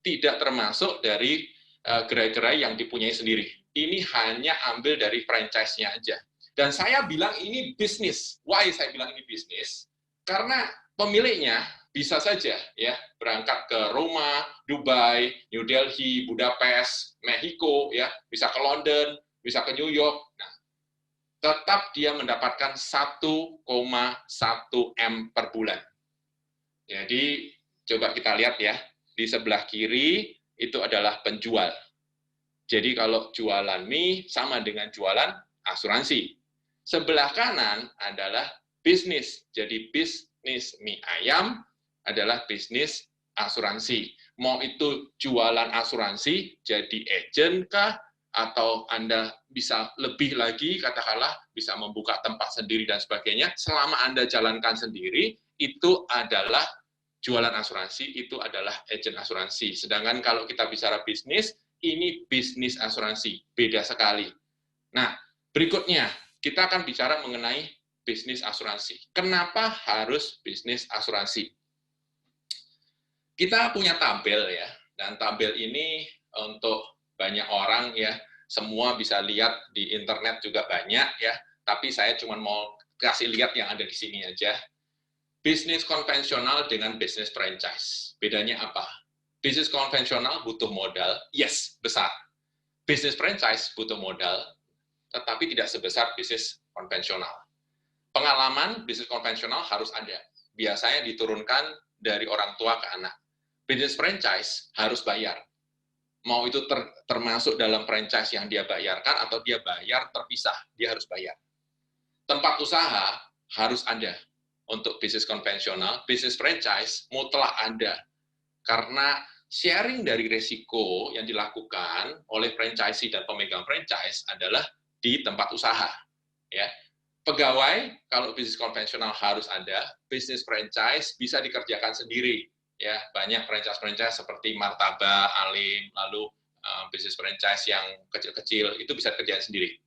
Tidak termasuk dari gerai-gerai yang dipunyai sendiri. Ini hanya ambil dari franchise-nya aja. Dan saya bilang ini bisnis. Why saya bilang ini bisnis? Karena pemiliknya bisa saja ya berangkat ke Roma, Dubai, New Delhi, Budapest, Meksiko, ya bisa ke London, bisa ke New York. Nah, tetap dia mendapatkan 1,1 M per bulan. Jadi coba kita lihat ya di sebelah kiri itu adalah penjual. Jadi kalau jualan mie sama dengan jualan asuransi. Sebelah kanan adalah bisnis. Jadi bisnis mie ayam adalah bisnis asuransi. Mau itu jualan asuransi, jadi agent kah, atau Anda bisa lebih lagi, katakanlah bisa membuka tempat sendiri dan sebagainya, selama Anda jalankan sendiri, itu adalah jualan asuransi, itu adalah agent asuransi. Sedangkan kalau kita bicara bisnis, ini bisnis asuransi, beda sekali. Nah, berikutnya, kita akan bicara mengenai bisnis asuransi. Kenapa harus bisnis asuransi? Kita punya tabel ya, dan tabel ini untuk banyak orang ya, semua bisa lihat di internet juga banyak ya, tapi saya cuma mau kasih lihat yang ada di sini aja. Bisnis konvensional dengan bisnis franchise. Bedanya apa? Bisnis konvensional butuh modal, yes, besar. Bisnis franchise butuh modal, tetapi tidak sebesar bisnis konvensional. Pengalaman bisnis konvensional harus ada. Biasanya diturunkan dari orang tua ke anak. Bisnis franchise harus bayar. Mau itu termasuk dalam franchise yang dia bayarkan atau dia bayar terpisah, dia harus bayar. Tempat usaha harus ada untuk bisnis konvensional, bisnis franchise mutlak ada. Karena sharing dari risiko yang dilakukan oleh franchisee dan pemegang franchise adalah di tempat usaha. Ya. Pegawai, kalau bisnis konvensional harus ada, bisnis franchise bisa dikerjakan sendiri. Ya, banyak franchise-franchise seperti Martabak, Alim, lalu bisnis franchise yang kecil-kecil, itu bisa dikerjakan sendiri.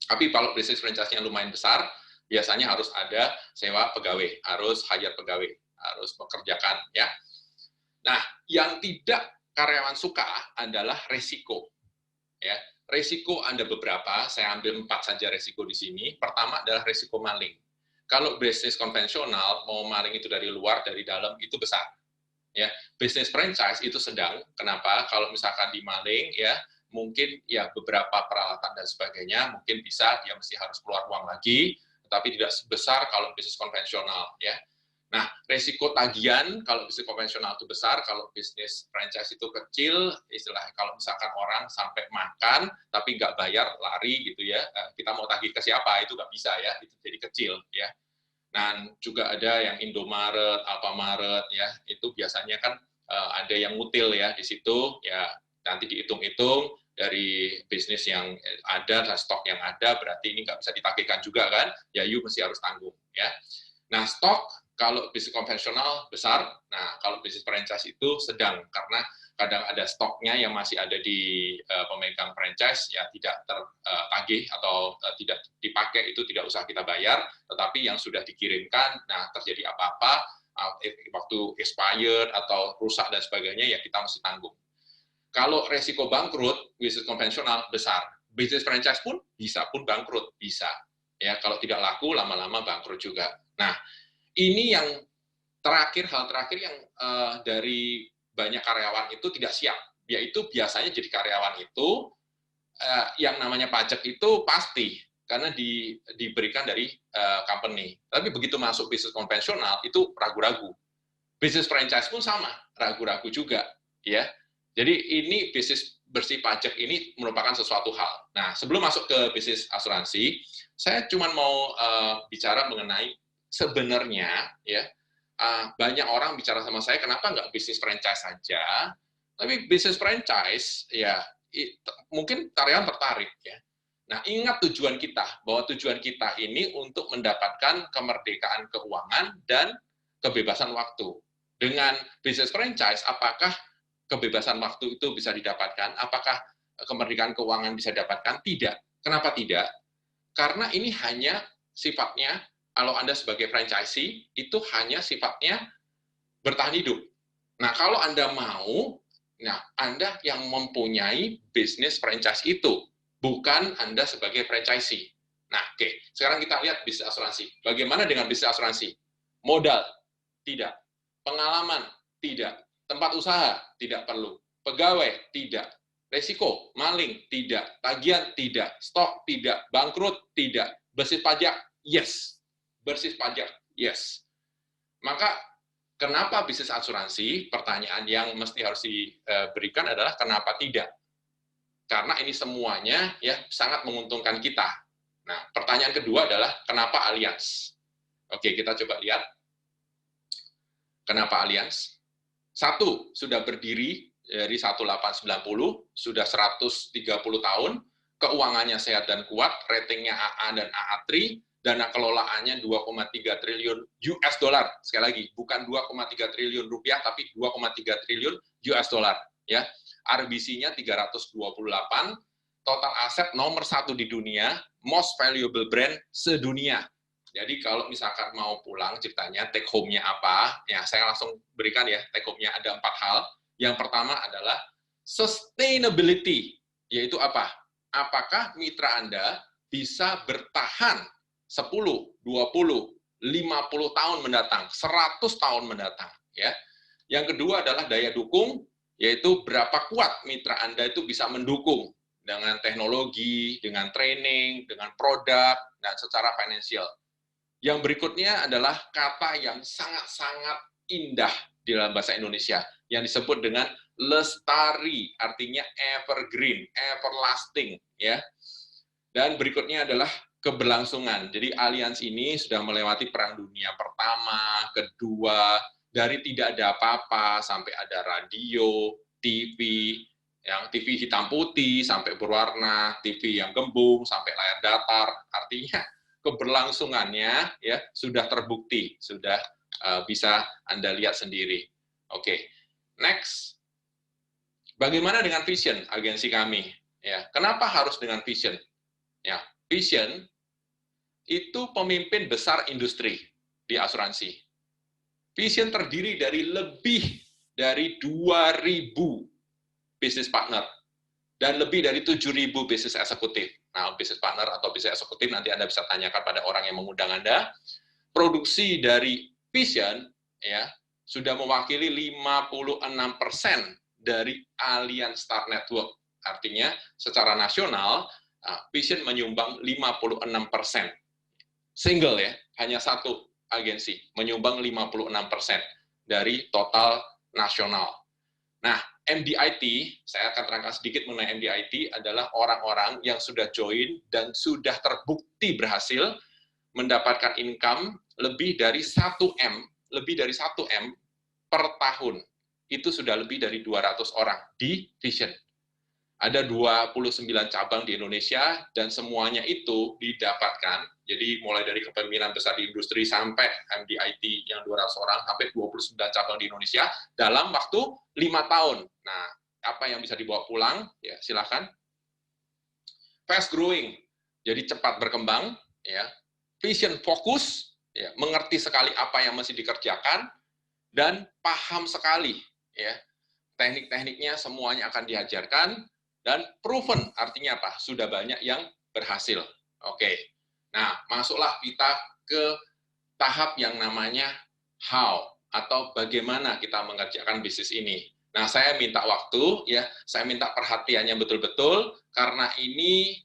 Tapi kalau bisnis franchise-nya lumayan besar, biasanya harus ada sewa pegawai, harus hire pegawai, harus mengerjakan. Ya. Nah, yang tidak karyawan suka adalah resiko. Ya. Resiko ada beberapa, saya ambil 4 saja resiko di sini. Pertama adalah resiko maling. Kalau bisnis konvensional, mau maling itu dari luar, dari dalam, itu besar. Ya, bisnis franchise itu sedang. Kenapa? Kalau misalkan dimaling, ya mungkin ya beberapa peralatan dan sebagainya, mungkin bisa dia mesti harus keluar uang lagi, tetapi tidak sebesar kalau bisnis konvensional. Ya. Nah, resiko tagihan kalau bisnis konvensional itu besar, kalau bisnis franchise itu kecil, istilahnya kalau misalkan orang sampai makan tapi nggak bayar, lari gitu ya, kita mau tagih ke siapa, itu nggak bisa ya, itu jadi kecil ya. Dan juga ada yang Indomaret, Alfamaret ya, itu biasanya kan ada yang ngutil ya di situ, ya nanti dihitung-hitung dari bisnis yang ada, dan stok yang ada, berarti ini nggak bisa ditagihkan juga kan, ya you mesti harus tanggung ya. Nah, stok kalau bisnis konvensional besar, nah kalau bisnis franchise itu sedang, karena kadang ada stoknya yang masih ada di pemegang franchise, ya tidak tertagih atau tidak dipakai, itu tidak usah kita bayar, tetapi yang sudah dikirimkan, nah terjadi apa-apa, waktu expired atau rusak dan sebagainya, ya kita mesti tanggung. Kalau resiko bangkrut, bisnis konvensional besar, bisnis franchise pun bisa pun bangkrut, bisa. Ya, kalau tidak laku, lama-lama bangkrut juga. Nah, ini yang terakhir, hal terakhir yang dari banyak karyawan itu tidak siap, yaitu biasanya jadi karyawan itu yang namanya pajak itu pasti, karena diberikan dari company. Tapi begitu masuk bisnis konvensional, itu ragu-ragu. Bisnis franchise pun sama, ragu-ragu juga. Ya. Jadi ini bisnis bersih pajak ini merupakan sesuatu hal. Nah, sebelum masuk ke bisnis asuransi, saya cuma mau bicara mengenai sebenarnya ya banyak orang bicara sama saya, kenapa nggak bisnis franchise saja? Tapi bisnis franchise ya mungkin karyawan tertarik ya. Nah, ingat tujuan kita, bahwa tujuan kita ini untuk mendapatkan kemerdekaan keuangan dan kebebasan waktu. Dengan bisnis franchise, apakah kebebasan waktu itu bisa didapatkan? Apakah kemerdekaan keuangan bisa didapatkan? Tidak. Kenapa tidak? Karena ini hanya sifatnya, kalau Anda sebagai franchisee, itu hanya sifatnya bertahan hidup. Nah, kalau Anda mau, nah, Anda yang mempunyai bisnis franchise itu, bukan Anda sebagai franchisee. Nah, oke. Sekarang kita lihat bisnis asuransi. Bagaimana dengan bisnis asuransi? Modal? Tidak. Pengalaman? Tidak. Tempat usaha? Tidak perlu. Pegawai? Tidak. Resiko? Maling? Tidak. Tagihan? Tidak. Stok? Tidak. Bangkrut? Tidak. Basis pajak? Yes. Basis pajak? Yes. Maka, kenapa bisnis asuransi? Pertanyaan yang mesti harus diberikan adalah kenapa tidak? Karena ini semuanya ya sangat menguntungkan kita. Nah, pertanyaan kedua adalah kenapa Allianz? Oke, kita coba lihat. Kenapa Allianz? Satu, sudah berdiri dari 1890, sudah 130 tahun, keuangannya sehat dan kuat, ratingnya AA dan AA3, dana kelolaannya 2,3 triliun US dollar. Sekali lagi, bukan 2,3 triliun rupiah, tapi 2,3 triliun US dollar. Ya. RBC-nya 328, total aset nomor 1 di dunia, most valuable brand sedunia. Jadi kalau misalkan mau pulang ceritanya, take home-nya apa, ya saya langsung berikan ya, take home-nya ada 4 hal. Yang pertama adalah sustainability, yaitu apa? Apakah mitra Anda bisa bertahan 10, 20, 50 tahun mendatang, 100 tahun mendatang. Ya. Yang kedua adalah daya dukung, yaitu berapa kuat mitra Anda itu bisa mendukung dengan teknologi, dengan training, dengan produk, dan secara finansial. Yang berikutnya adalah kata yang sangat-sangat indah di dalam bahasa Indonesia, yang disebut dengan lestari, artinya evergreen, everlasting. Ya. Dan berikutnya adalah keberlangsungan. Jadi Allianz ini sudah melewati Perang Dunia Pertama, Kedua, dari tidak ada apa-apa sampai ada radio, TV, yang TV hitam putih sampai berwarna, TV yang gembung sampai layar datar. Artinya keberlangsungannya ya sudah terbukti, sudah bisa Anda lihat sendiri. Oke. Next. Bagaimana dengan Vision agensi kami? Ya, kenapa harus dengan Vision? Ya, Vision itu pemimpin besar industri di asuransi. Vision terdiri dari lebih dari 2.000 bisnis partner dan lebih dari 7.000 bisnis eksekutif. Nah, bisnis partner atau bisnis eksekutif nanti Anda bisa tanyakan pada orang yang mengundang Anda. Produksi dari Vision ya sudah mewakili 56% dari Allianz Star Network. Artinya, secara nasional, Vision menyumbang 56%. Single ya, hanya satu agensi, menyumbang 56% dari total nasional. Nah, MDIT, saya akan terangkan sedikit mengenai MDIT, adalah orang-orang yang sudah join dan sudah terbukti berhasil mendapatkan income lebih dari 1M per tahun. Itu sudah lebih dari 200 orang di Vision. Ada 29 cabang di Indonesia, dan semuanya itu didapatkan, jadi mulai dari kepemimpinan besar di industri sampai MDIT yang 200 orang, sampai 29 cabang di Indonesia, dalam waktu 5 tahun. Nah, apa yang bisa dibawa pulang? Ya, silakan. Fast growing, jadi cepat berkembang. Ya. Vision fokus, ya, mengerti sekali apa yang mesti dikerjakan, dan paham sekali. Ya. Teknik-tekniknya semuanya akan diajarkan, dan proven, artinya apa? Sudah banyak yang berhasil. Oke. Nah, masuklah kita ke tahap yang namanya how, atau bagaimana kita mengerjakan bisnis ini. Nah, saya minta waktu, ya, saya minta perhatiannya betul-betul, karena ini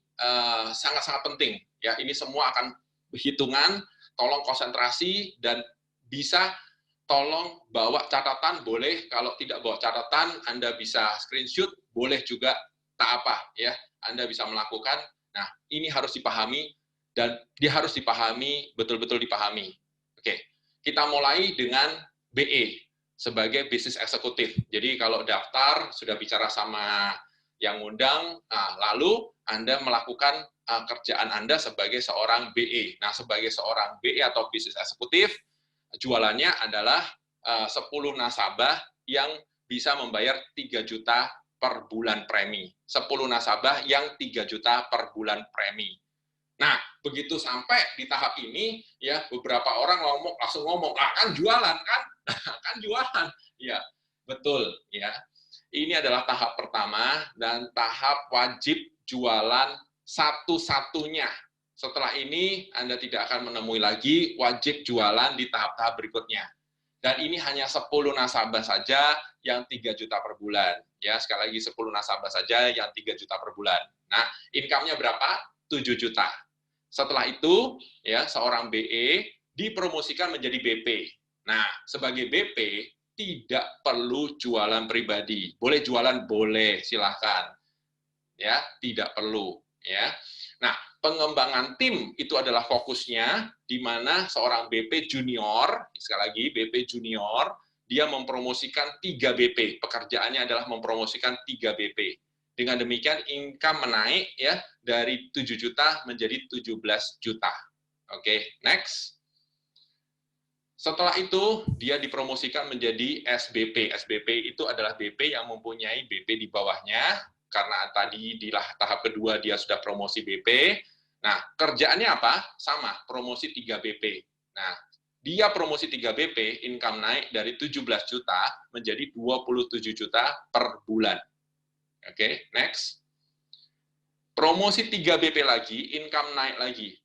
sangat-sangat penting. Ya, ini semua akan hitungan, tolong konsentrasi, dan bisa tolong bawa catatan, boleh. Kalau tidak bawa catatan, Anda bisa screenshot, boleh juga. Tak apa, ya, Anda bisa melakukan. Nah, ini harus dipahami, dan dia harus dipahami, betul-betul dipahami. Oke, kita mulai dengan BE, sebagai bisnis eksekutif. Jadi kalau daftar, sudah bicara sama yang ngundang, nah, lalu Anda melakukan kerjaan Anda sebagai seorang BE. Nah, sebagai seorang BE atau bisnis eksekutif, jualannya adalah 10 nasabah yang bisa membayar 3 juta per bulan premi. 10 nasabah yang 3 juta per bulan premi. Nah, begitu sampai di tahap ini, ya beberapa orang langsung ngomong, kan jualan kan? Kan jualan. Ya, betul. Ya, ini adalah tahap pertama dan tahap wajib jualan satu-satunya. Setelah ini, Anda tidak akan menemui lagi wajib jualan di tahap-tahap berikutnya. Dan ini hanya 10 nasabah saja yang 3 juta per bulan. Ya, sekali lagi 10 nasabah saja yang 3 juta per bulan. Nah, income-nya berapa? 7 juta. Setelah itu, ya, seorang BE dipromosikan menjadi BP. Nah, sebagai BP tidak perlu jualan pribadi. Boleh jualan, boleh, silahkan. Ya, tidak perlu. Ya. Nah, pengembangan tim itu adalah fokusnya, di mana seorang BP junior, sekali lagi BP junior, dia mempromosikan 3 BP. Pekerjaannya adalah mempromosikan 3 BP. Dengan demikian, income menaik ya dari 7 juta menjadi 17 juta. Oke, next. Setelah itu, dia dipromosikan menjadi SBP. SBP itu adalah BP yang mempunyai BP di bawahnya, karena tadi di tahap kedua dia sudah promosi BP. Nah, kerjaannya apa? Sama, promosi 3 BP. Nah, dia promosi 3 BP, income naik dari 17 juta menjadi 27 juta per bulan. Oke, next. Promosi 3 BP lagi, income naik lagi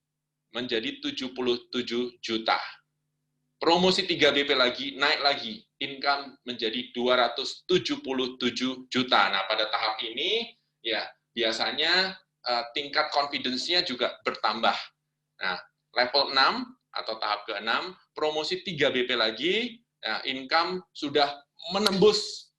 menjadi 77 juta. Promosi 3 BP lagi, naik lagi, income menjadi 277 juta. Nah, pada tahap ini, ya biasanya tingkat confidence-nya juga bertambah. Nah, level 6 atau tahap ke-6, promosi 3 BP lagi, nah, income sudah menembus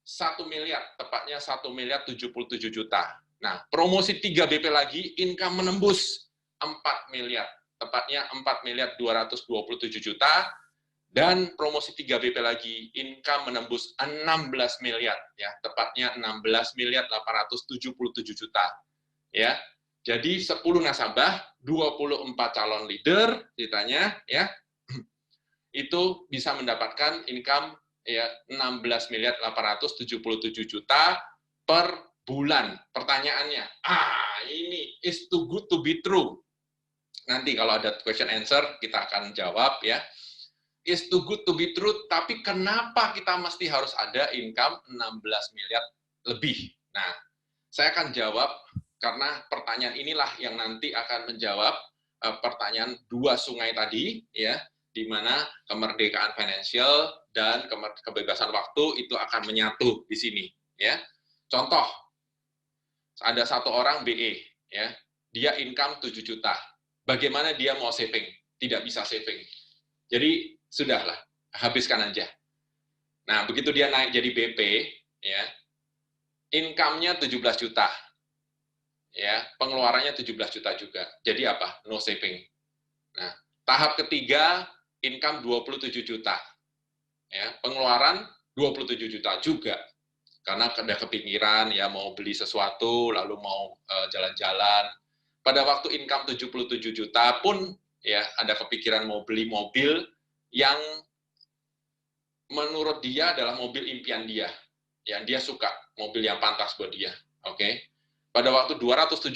1 miliar, tepatnya 1 miliar 77 juta. Nah, promosi 3 BP lagi, income menembus 4 miliar, tepatnya 4 miliar 227 juta, dan promosi 3 BP lagi, income menembus 16 miliar, ya, tepatnya 16 miliar 877 juta. Ya, jadi 10 nasabah, 24 calon leader, ceritanya, ya, itu bisa mendapatkan income ya 16 miliar 877 juta per bulan. Pertanyaannya, ini is too good to be true. Nanti kalau ada question answer, kita akan jawab ya. Is too good to be true, tapi kenapa kita mesti harus ada income 16 miliar lebih? Nah, saya akan jawab karena pertanyaan inilah yang nanti akan menjawab pertanyaan 2 sungai tadi, ya, di mana kemerdekaan finansial dan kebebasan waktu itu akan menyatu di sini. Ya, contoh, ada satu orang BE, ya, dia income 7 juta. Bagaimana dia mau saving? Tidak bisa saving. Jadi sudahlah, habiskan aja. Nah, begitu dia naik jadi BP, ya, income-nya 17 juta. Ya, pengeluarannya 17 juta juga. Jadi apa? No saving. Nah, tahap ketiga, income 27 juta. Ya, pengeluaran 27 juta juga. Karena ada kepikiran ya mau beli sesuatu, lalu mau jalan-jalan. Pada waktu income 77 juta pun ya ada kepikiran mau beli mobil yang menurut dia adalah mobil impian dia. Yang dia suka, mobil yang pantas buat dia. Oke. Pada waktu 277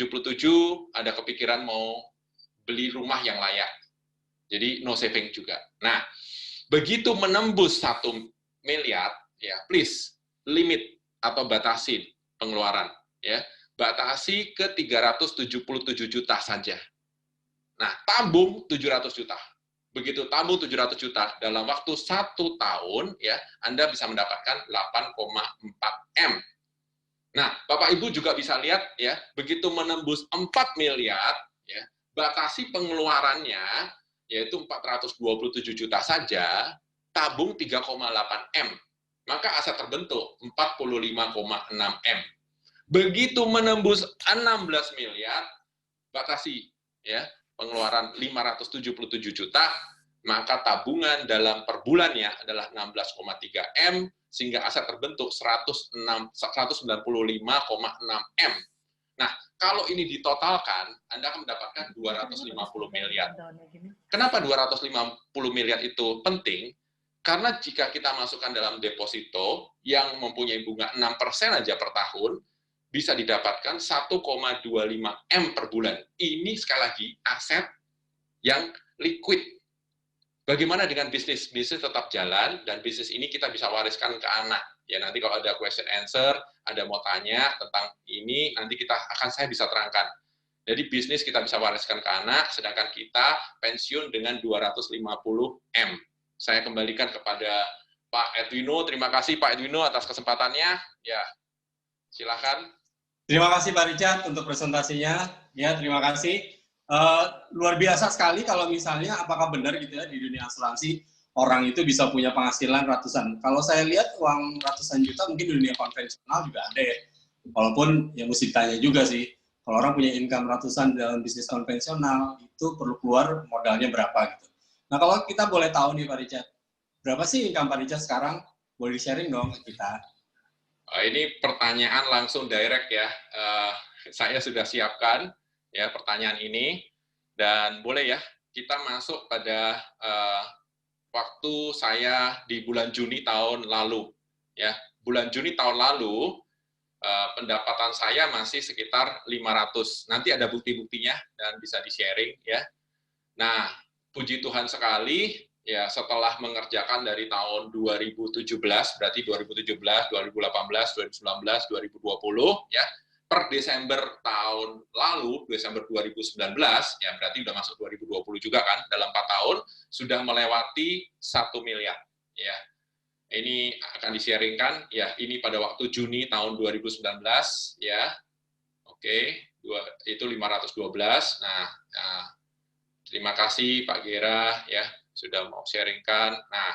ada kepikiran mau beli rumah yang layak. Jadi no saving juga. Nah, begitu menembus 1 miliar, ya please limit atau batasin pengeluaran, ya. Batasi ke 377 juta saja. Nah, tabung 700 juta. Begitu tabung 700 juta dalam waktu 1 tahun, ya, Anda bisa mendapatkan 8,4 M. Nah, Bapak Ibu juga bisa lihat ya, begitu menembus 4 miliar, ya, batasi pengeluarannya yaitu 427 juta saja, tabung 3,8 M. Maka aset terbentuk 45,6 M. Begitu menembus 16 miliar, batasi ya, pengeluaran 577 juta, maka tabungan dalam per bulannya adalah 16,3 M, sehingga aset terbentuk 195,6 M. Nah, kalau ini ditotalkan, Anda akan mendapatkan 250 miliar. Kenapa 250 miliar itu penting? Karena jika kita masukkan dalam deposito yang mempunyai bunga 6% aja per tahun, bisa didapatkan 1,25 M per bulan. Ini sekali lagi aset yang liquid. Bagaimana dengan bisnis? Bisnis tetap jalan, dan bisnis ini kita bisa wariskan ke anak. Ya, nanti kalau ada question answer, ada mau tanya tentang ini, nanti saya bisa terangkan. Jadi bisnis kita bisa wariskan ke anak, sedangkan kita pensiun dengan 250 M. Saya kembalikan kepada Pak Edwino. Terima kasih Pak Edwino atas kesempatannya. Ya, silakan. Terima kasih Pak Richard untuk presentasinya. Ya, terima kasih. Luar biasa sekali kalau misalnya apakah benar gitu ya di dunia asuransi orang itu bisa punya penghasilan ratusan. Kalau saya lihat uang ratusan juta mungkin di dunia konvensional juga ada ya. Walaupun ya mesti ditanya juga sih. Kalau orang punya income ratusan dalam bisnis konvensional itu perlu keluar modalnya berapa gitu. Nah, kalau kita boleh tahu nih Pak Richard, berapa sih income Pak Richard sekarang? Boleh di-sharing dong ke kita. Ini pertanyaan langsung direct ya. Saya sudah siapkan ya pertanyaan ini, dan boleh ya kita masuk pada waktu saya di bulan Juni tahun lalu. Ya, bulan Juni tahun lalu pendapatan saya masih sekitar 500. Nanti ada bukti-buktinya dan bisa di-sharing ya. Nah, puji Tuhan sekali, ya setelah mengerjakan dari tahun 2017, berarti 2017, 2018, 2019, 2020, ya, per Desember tahun lalu, Desember 2019, ya berarti udah masuk 2020 juga kan, dalam 4 tahun, sudah melewati 1 miliar. Ya. Ini akan di-sharingkan, ya ini pada waktu Juni tahun 2019, ya, oke, itu 512, nah terima kasih Pak Gera ya sudah mau sharingkan. Nah,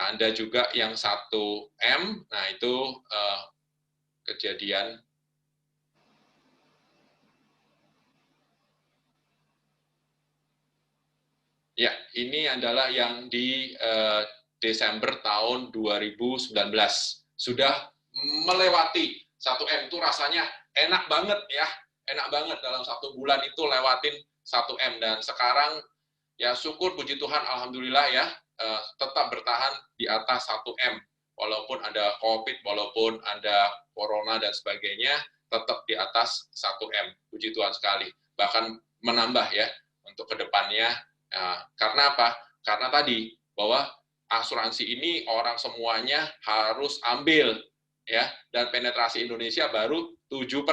Anda juga yang 1M, nah itu kejadian ya, ini adalah yang di Desember tahun 2019. Sudah melewati 1M, itu rasanya enak banget ya, enak banget dalam 1 bulan itu lewatin 1M, dan sekarang ya syukur puji Tuhan alhamdulillah ya tetap bertahan di atas 1M, walaupun ada COVID, walaupun ada corona dan sebagainya, tetap di atas 1M, puji Tuhan sekali, bahkan menambah ya untuk kedepannya. Karena apa? Karena tadi bahwa asuransi ini orang semuanya harus ambil ya, dan penetrasi Indonesia baru 7%,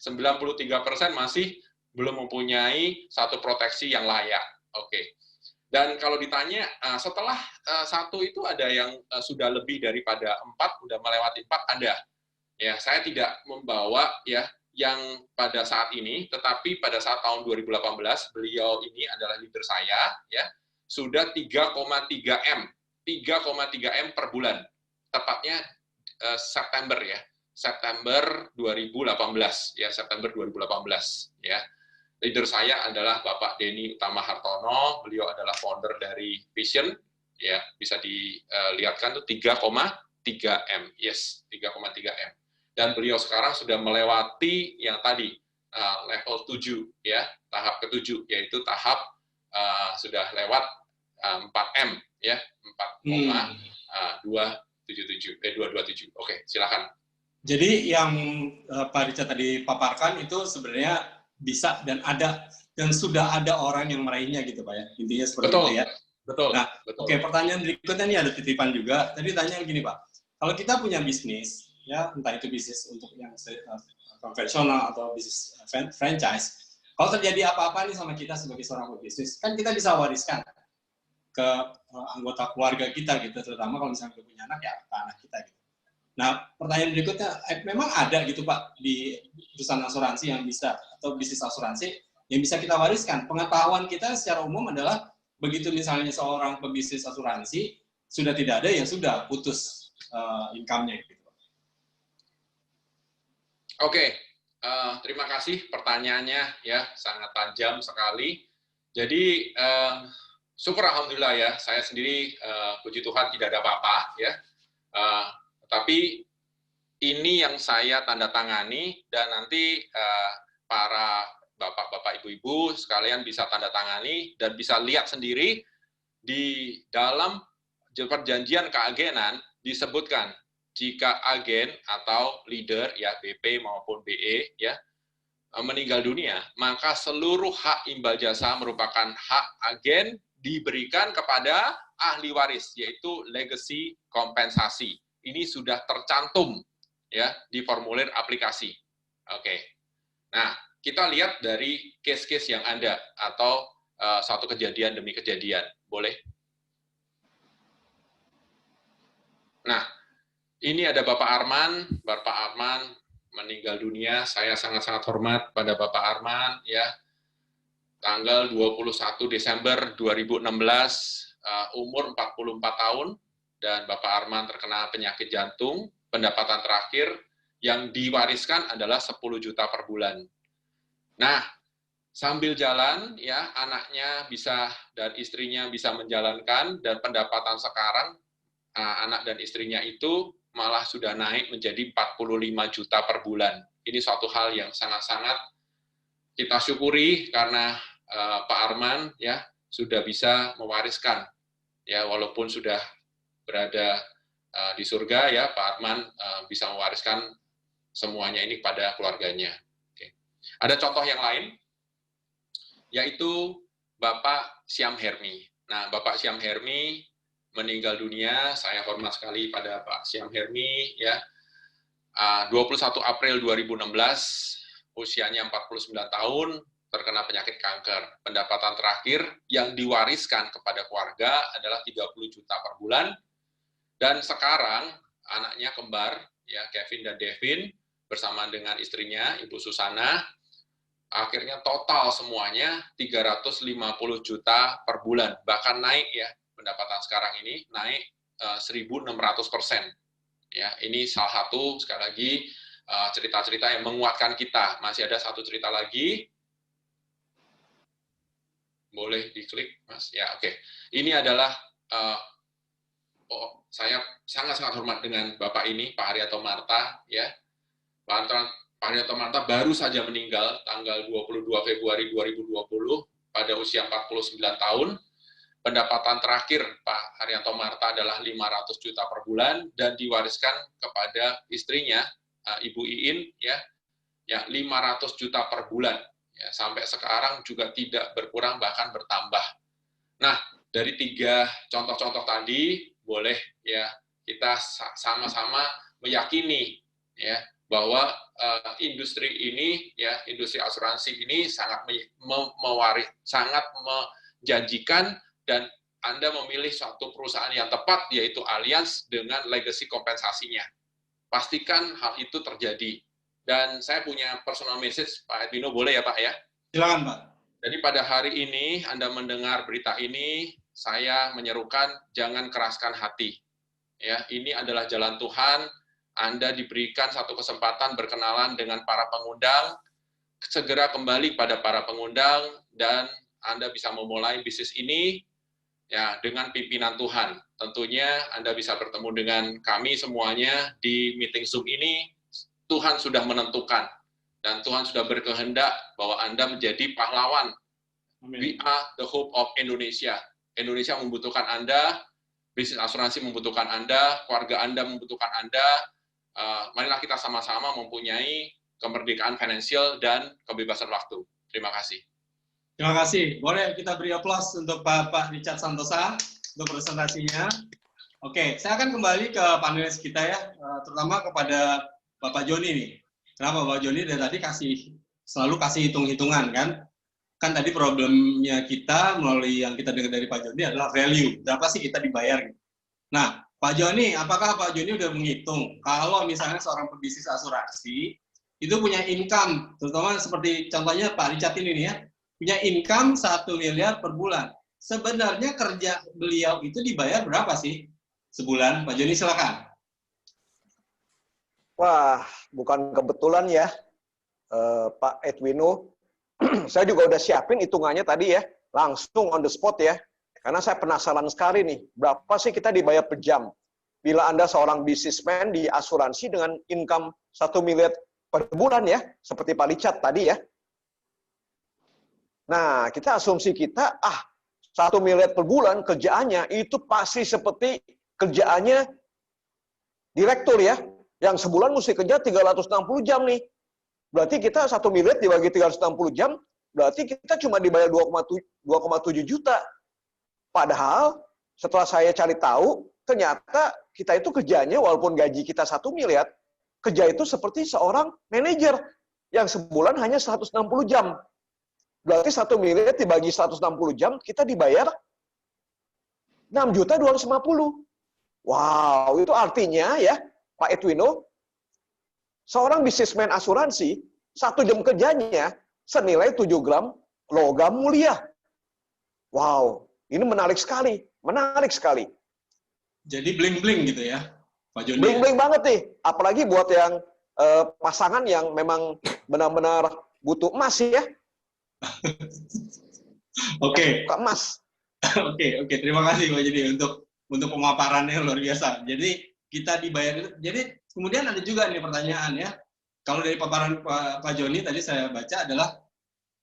93% masih belum mempunyai satu proteksi yang layak. Oke. Dan kalau ditanya, setelah 1 itu ada yang sudah lebih daripada 4, sudah melewati 4, ada. Ya, saya tidak membawa ya yang pada saat ini, tetapi pada saat tahun 2018, beliau ini adalah leader saya, ya, sudah 3,3 M. 3,3 M per bulan. Tepatnya September ya. September 2018 ya, September 2018 ya. Leader saya adalah Bapak Denny Utama Hartono, beliau adalah founder dari Vision, ya bisa dilihatkan tuh 3,3 M, yes 3,3 M. Dan beliau sekarang sudah melewati yang tadi level 7 ya, tahap ke-7 yaitu tahap sudah lewat 4 M ya, 227. Oke, silakan. Jadi yang Pak Richard tadi paparkan itu sebenarnya bisa dan ada, dan sudah ada orang yang meraihnya gitu Pak ya, intinya seperti betul, itu ya. Betul. Nah, betul. Oke, pertanyaan berikutnya nih ada titipan juga. Tadi tanya gini Pak, kalau kita punya bisnis, ya entah itu bisnis untuk yang konvensional atau bisnis franchise, kalau terjadi apa-apa nih sama kita sebagai seorang pebisnis, kan kita bisa wariskan ke anggota keluarga kita gitu, terutama kalau misalnya kita punya anak ya ke anak kita gitu. Nah, pertanyaan berikutnya, memang ada gitu Pak di perusahaan asuransi yang bisa, atau bisnis asuransi yang bisa kita wariskan. Pengetahuan kita secara umum adalah begitu misalnya seorang pebisnis asuransi sudah tidak ada, ya sudah putus income-nya gitu. Oke, terima kasih pertanyaannya ya, sangat tajam sekali. Jadi syukur alhamdulillah ya, saya sendiri puji Tuhan tidak ada apa-apa ya. Tapi ini yang saya tanda tangani, dan nanti para bapak-bapak, ibu-ibu sekalian bisa tanda tangani dan bisa lihat sendiri di dalam perjanjian keagenan disebutkan jika agen atau leader ya BP maupun BE ya meninggal dunia, maka seluruh hak imbal jasa merupakan hak agen diberikan kepada ahli waris, yaitu legacy kompensasi. Ini sudah tercantum ya di formulir aplikasi. Oke. Nah, kita lihat dari case-case yang ada atau satu kejadian demi kejadian. Boleh? Nah, ini ada Bapak Arman. Bapak Arman meninggal dunia. Saya sangat-sangat hormat pada Bapak Arman ya. Tanggal 21 Desember 2016, umur 44 tahun, dan Bapak Arman terkena penyakit jantung. Pendapatan terakhir yang diwariskan adalah 10 juta per bulan. Nah, sambil jalan ya anaknya bisa dan istrinya bisa menjalankan, dan pendapatan sekarang anak dan istrinya itu malah sudah naik menjadi 45 juta per bulan. Ini suatu hal yang sangat-sangat kita syukuri karena Pak Arman ya sudah bisa mewariskan ya, walaupun sudah berada di surga ya, Pak Arman bisa mewariskan semuanya ini pada keluarganya. Oke. Ada contoh yang lain, yaitu Bapak Syam Hermi. Nah, Bapak Syam Hermi meninggal dunia. Saya hormat sekali pada Pak Syam Hermi ya. 21 April 2016, usianya 49 tahun, terkena penyakit kanker. Pendapatan terakhir yang diwariskan kepada keluarga adalah 30 juta per bulan. Dan sekarang anaknya kembar ya, Kevin dan Devin, bersama dengan istrinya Ibu Susana, akhirnya total semuanya 350 juta per bulan. Bahkan naik ya, pendapatan sekarang ini naik 1.600%. Ya, ini salah satu sekali lagi cerita-cerita yang menguatkan kita. Masih ada satu cerita lagi. Boleh diklik, Mas? Ya, oke. Ini adalah saya sangat-sangat hormat dengan Bapak ini, Pak Haryanto Marta ya. Pak Haryanto Marta baru saja meninggal tanggal 22 Februari 2020 pada usia 49 tahun. Pendapatan terakhir Pak Haryanto Marta adalah 500 juta per bulan dan diwariskan kepada istrinya Ibu Iin ya 500 juta per bulan ya, sampai sekarang juga tidak berkurang bahkan bertambah. Nah, dari 3 contoh-contoh tadi boleh ya kita sama-sama meyakini ya bahwa industri ini ya, industri asuransi ini sangat sangat menjanjikan, dan Anda memilih suatu perusahaan yang tepat, yaitu Allianz dengan legacy kompensasinya. Pastikan hal itu terjadi. Dan saya punya personal message, Pak Edwino, boleh ya Pak ya? Silakan Pak. Jadi pada hari ini Anda mendengar berita ini, saya menyerukan jangan keraskan hati. Ya, ini adalah jalan Tuhan. Anda diberikan satu kesempatan berkenalan dengan para pengundang, segera kembali pada para pengundang, dan Anda bisa memulai bisnis ini ya dengan pimpinan Tuhan. Tentunya Anda bisa bertemu dengan kami semuanya di meeting Zoom ini. Tuhan sudah menentukan dan Tuhan sudah berkehendak bahwa Anda menjadi pahlawan. Amin. We are the hope of Indonesia. Indonesia membutuhkan Anda, bisnis asuransi membutuhkan Anda, keluarga Anda membutuhkan Anda. Marilah kita sama-sama mempunyai kemerdekaan finansial dan kebebasan waktu. Terima kasih. Terima kasih. Boleh kita beri aplaus untuk Pak Richard Santosa untuk presentasinya. Oke, saya akan kembali ke panelis kita ya, terutama kepada Bapak Joni nih. Kenapa Bapak Joni dari tadi selalu kasih hitung-hitungan kan? Kan tadi problemnya kita melalui yang kita dengar dari Pak Joni adalah value. Berapa sih kita dibayar? Nah, Pak Joni, apakah Pak Joni udah menghitung kalau misalnya seorang pebisnis asuransi itu punya income, terutama seperti contohnya Pak Richard ini nih ya, punya income 1 miliar per bulan. Sebenarnya kerja beliau itu dibayar berapa sih sebulan? Pak Joni silakan. Wah, bukan kebetulan ya, Pak Edwino. Saya juga udah siapin hitungannya tadi ya, langsung on the spot ya. Karena saya penasaran sekali nih, berapa sih kita dibayar per jam? bila Anda seorang bisnismen di asuransi dengan income 1 miliar per bulan ya, seperti Pak Richard tadi ya. Nah, kita asumsi kita, 1 miliar per bulan kerjaannya itu pasti seperti kerjaannya direktur ya, yang sebulan mesti kerja 360 jam nih. Berarti kita 1 miliar dibagi 360 jam, berarti kita cuma dibayar 2,7 juta. Padahal setelah saya cari tahu, ternyata kita itu kerjanya walaupun gaji kita 1 miliar, kerja itu seperti seorang manajer yang sebulan hanya 160 jam. Berarti 1 miliar dibagi 160 jam, kita dibayar 6.250.000. Wow, itu artinya ya, Pak Edwino, seorang bisnismen asuransi, 1 jam kerjanya senilai 7 gram logam mulia. Wow, ini menarik sekali, menarik sekali. Jadi bling-bling gitu ya, Pak Joni. Bling-bling banget nih, apalagi buat yang pasangan yang memang benar-benar butuh emas ya. Oke. Emas. Oke, terima kasih Pak Joni untuk pemaparannya luar biasa. Jadi kita dibayar, jadi kemudian ada juga nih pertanyaan ya. Kalau dari paparan Pak Joni tadi saya baca adalah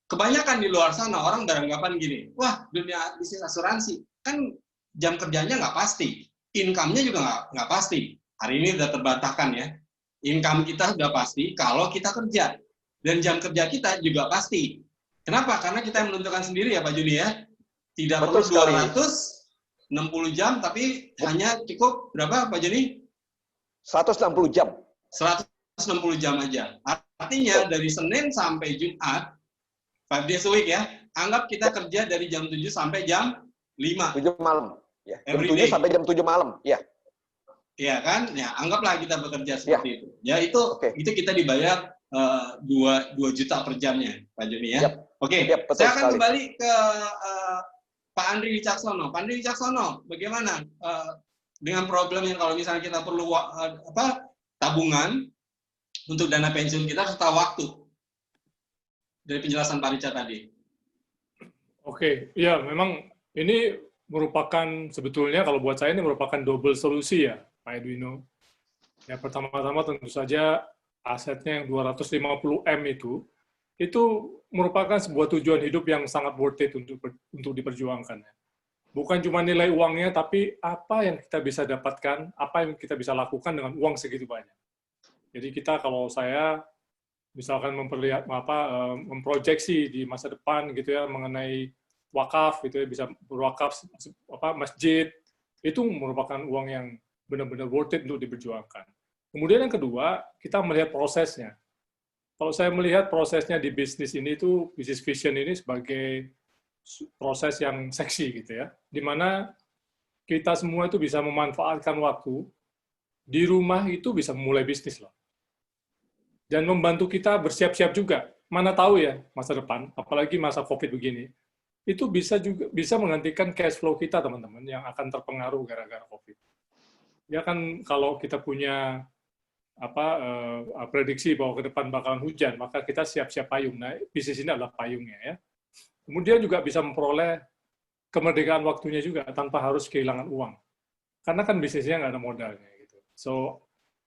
kebanyakan di luar sana orang beranggapan gini, wah dunia bisnis asuransi kan jam kerjanya nggak pasti, income-nya juga nggak pasti. Hari ini sudah terbantahkan ya, income kita sudah pasti kalau kita kerja, dan jam kerja kita juga pasti. Kenapa? Karena kita yang menentukan sendiri ya Pak Joni ya, tidak perlu 260 jam, tapi hanya cukup berapa Pak Joni? 160 jam. 160 jam aja. Artinya dari Senin sampai Jumat, 5 days a week ya, anggap kita kerja dari jam 7 sampai jam 5. 7 malam. Ya, jam Every 7 day. sampai jam 7 malam. Ya. Iya kan? Ya, anggaplah kita bekerja seperti itu. Ya itu itu kita dibayar 2 juta per jamnya, Pak Joni ya. Oke, saya akan kembali ke Pak Andri Wicaksono. Pak Andri Wicaksono, bagaimana dengan problem yang kalau misalnya kita perlu tabungan untuk dana pensiun kita serta waktu dari penjelasan Pak Richard tadi? Oke, ya memang ini merupakan sebetulnya kalau buat saya ini merupakan double solusi ya, Pak Edwino. Ya pertama-tama tentu saja asetnya yang 250M itu merupakan sebuah tujuan hidup yang sangat worth it untuk diperjuangkan. Bukan cuma nilai uangnya, tapi apa yang kita bisa dapatkan, apa yang kita bisa lakukan dengan uang segitu banyak. Jadi kita kalau saya misalkan memproyeksi di masa depan gitu ya mengenai wakaf gitu ya, bisa berwakaf masjid, itu merupakan uang yang benar-benar worth it untuk diperjuangkan. Kemudian yang kedua, kita melihat prosesnya. Kalau saya melihat prosesnya di bisnis ini itu bisnis vision ini sebagai proses yang seksi gitu ya, di mana kita semua itu bisa memanfaatkan waktu di rumah itu bisa memulai bisnis loh. Dan membantu kita bersiap-siap juga. Mana tahu ya masa depan, apalagi masa COVID begini, itu bisa menggantikan cash flow kita teman-teman yang akan terpengaruh gara-gara COVID. Ya kan kalau kita punya prediksi bahwa ke depan bakalan hujan, maka kita siap-siap payung. Nah, bisnis ini adalah payungnya ya. Kemudian juga bisa memperoleh kemerdekaan waktunya juga tanpa harus kehilangan uang. Karena kan bisnisnya nggak ada modalnya gitu. So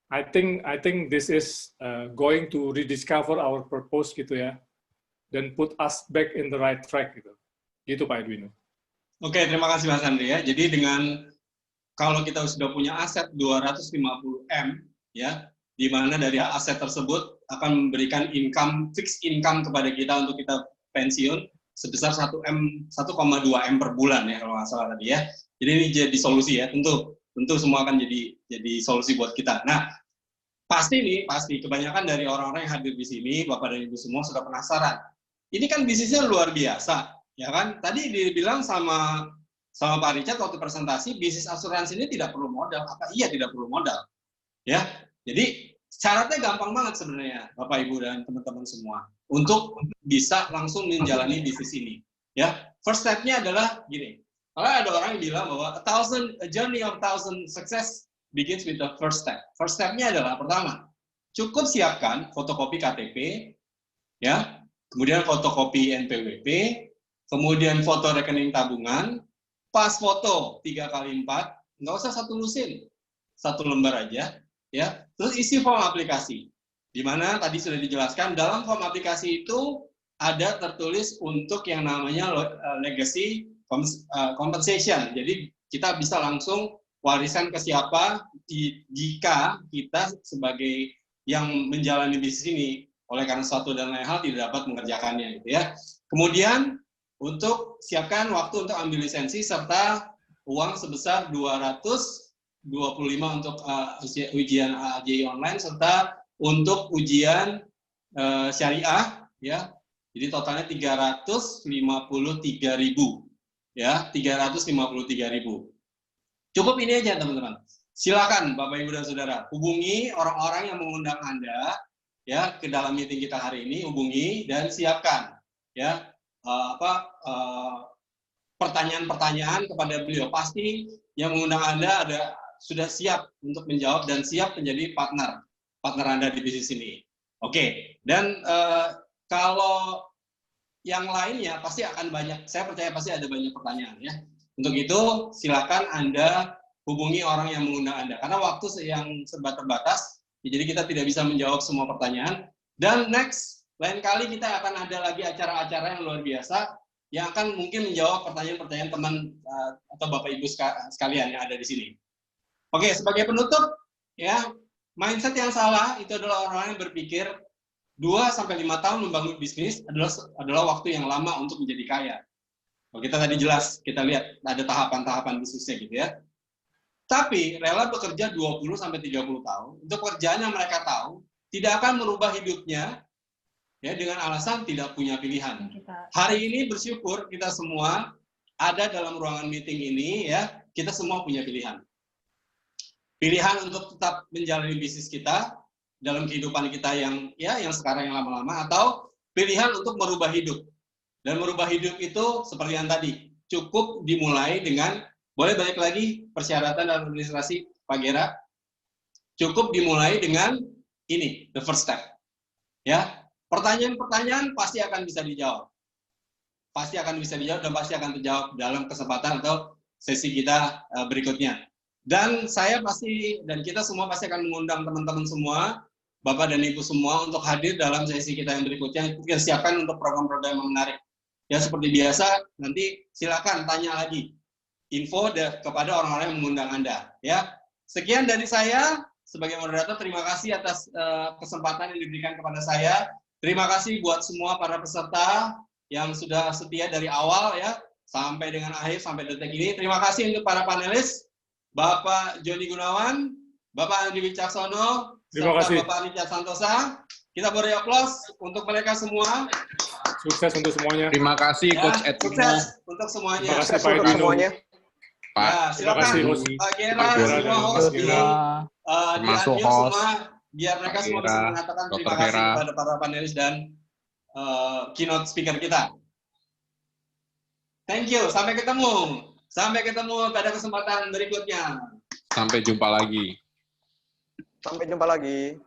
I think this is going to rediscover our purpose gitu ya, dan put us back in the right track gitu. Gitu Pak Edwino. Oke, terima kasih Mas Andri ya. Jadi dengan kalau kita sudah punya aset 250M ya, di mana dari aset tersebut akan memberikan fixed income kepada kita untuk kita pensiun sebesar 1,2M per bulan ya kalau nggak salah tadi ya. Jadi ini jadi solusi ya, tentu semua akan jadi solusi buat kita. Nah, pasti kebanyakan dari orang-orang yang hadir di sini, Bapak dan Ibu semua sudah penasaran. Ini kan bisnisnya luar biasa, ya kan? Tadi dibilang sama Pak Richard waktu presentasi, bisnis asuransi ini tidak perlu modal. Apa iya tidak perlu modal? Ya, jadi syaratnya gampang banget sebenarnya, Bapak Ibu dan teman-teman semua, untuk bisa langsung menjalani bisnis ini. Ya, first step-nya adalah gini. Kalau ada orang yang bilang bahwa a journey of 1,000 success begins with the first step. First step-nya adalah pertama, cukup siapkan fotokopi KTP, ya, kemudian fotokopi NPWP, kemudian foto rekening tabungan, pas foto 3x4, nggak usah satu lusin. 1 lembar aja, ya. Terus isi form aplikasi. Di mana tadi sudah dijelaskan dalam form aplikasi itu ada tertulis untuk yang namanya legacy compensation. Jadi kita bisa langsung warisan ke siapa jika kita sebagai yang menjalani bisnis ini oleh karena suatu dan lain hal tidak dapat mengerjakannya gitu ya. Kemudian untuk siapkan waktu untuk ambil lisensi serta uang sebesar 225 untuk ujian AJI online serta untuk ujian syariah ya. Jadi totalnya 353.000 ya, 353.000. Cukup ini aja teman-teman. Silakan Bapak Ibu dan Saudara, hubungi orang-orang yang mengundang Anda ya ke dalam meeting kita hari ini, hubungi dan siapkan ya pertanyaan-pertanyaan kepada beliau. Pasti yang mengundang Anda sudah siap untuk menjawab dan siap menjadi partner Anda di bisnis ini. Oke, dan kalau yang lainnya pasti akan banyak, saya percaya pasti ada banyak pertanyaan ya. Untuk itu silakan Anda hubungi orang yang mengundang Anda karena waktu yang serba terbatas, jadi kita tidak bisa menjawab semua pertanyaan. Dan next, lain kali kita akan ada lagi acara-acara yang luar biasa yang akan mungkin menjawab pertanyaan-pertanyaan teman atau Bapak Ibu sekalian yang ada di sini. Oke, sebagai penutup ya, mindset yang salah itu adalah orang yang berpikir 2-5 tahun membangun bisnis adalah waktu yang lama untuk menjadi kaya. Kalau kita tadi jelas, kita lihat ada tahapan-tahapan bisnisnya gitu ya. Tapi rela bekerja 20-30 tahun untuk pekerjaan yang mereka tahu tidak akan merubah hidupnya ya dengan alasan tidak punya pilihan. Hari ini bersyukur kita semua ada dalam ruangan meeting ini ya, kita semua punya pilihan. Pilihan untuk tetap menjalani bisnis kita dalam kehidupan kita yang sekarang yang lama-lama, atau pilihan untuk merubah hidup. Dan merubah hidup itu seperti yang tadi, cukup dimulai dengan, boleh balik lagi persyaratan dan administrasi Pak Gera, cukup dimulai dengan ini, the first step. Ya, pertanyaan-pertanyaan pasti akan bisa dijawab. Pasti akan bisa dijawab dan pasti akan terjawab dalam kesempatan atau sesi kita berikutnya. Dan saya pasti, dan kita semua pasti akan mengundang teman-teman semua, Bapak dan Ibu semua untuk hadir dalam sesi kita yang berikutnya. Kita siapkan untuk program-program yang menarik. Ya seperti biasa, nanti silakan tanya lagi info kepada orang-orang yang mengundang Anda. Ya, sekian dari saya sebagai moderator. Terima kasih atas kesempatan yang diberikan kepada saya. Terima kasih buat semua para peserta yang sudah setia dari awal ya sampai dengan akhir sampai detik ini. Terima kasih untuk para panelis, Bapak Joni Gunawan, Bapak Andi Wicaksono, serta Bapak Richard Santosa. Kita beri aplaus untuk mereka semua. Sukses untuk semuanya. Terima kasih Coach Edwin. Sukses untuk semuanya. Terima kasih Pak Edwin. Semuanya. Pak. Ya, silakan Pak Gera, semua host di termasuk unmute host. semua, biar mereka semua bisa mengatakan terima kasih kepada para panelis dan keynote speaker kita. Thank you, sampai ketemu. Sampai ketemu pada kesempatan berikutnya. Sampai jumpa lagi. Sampai jumpa lagi.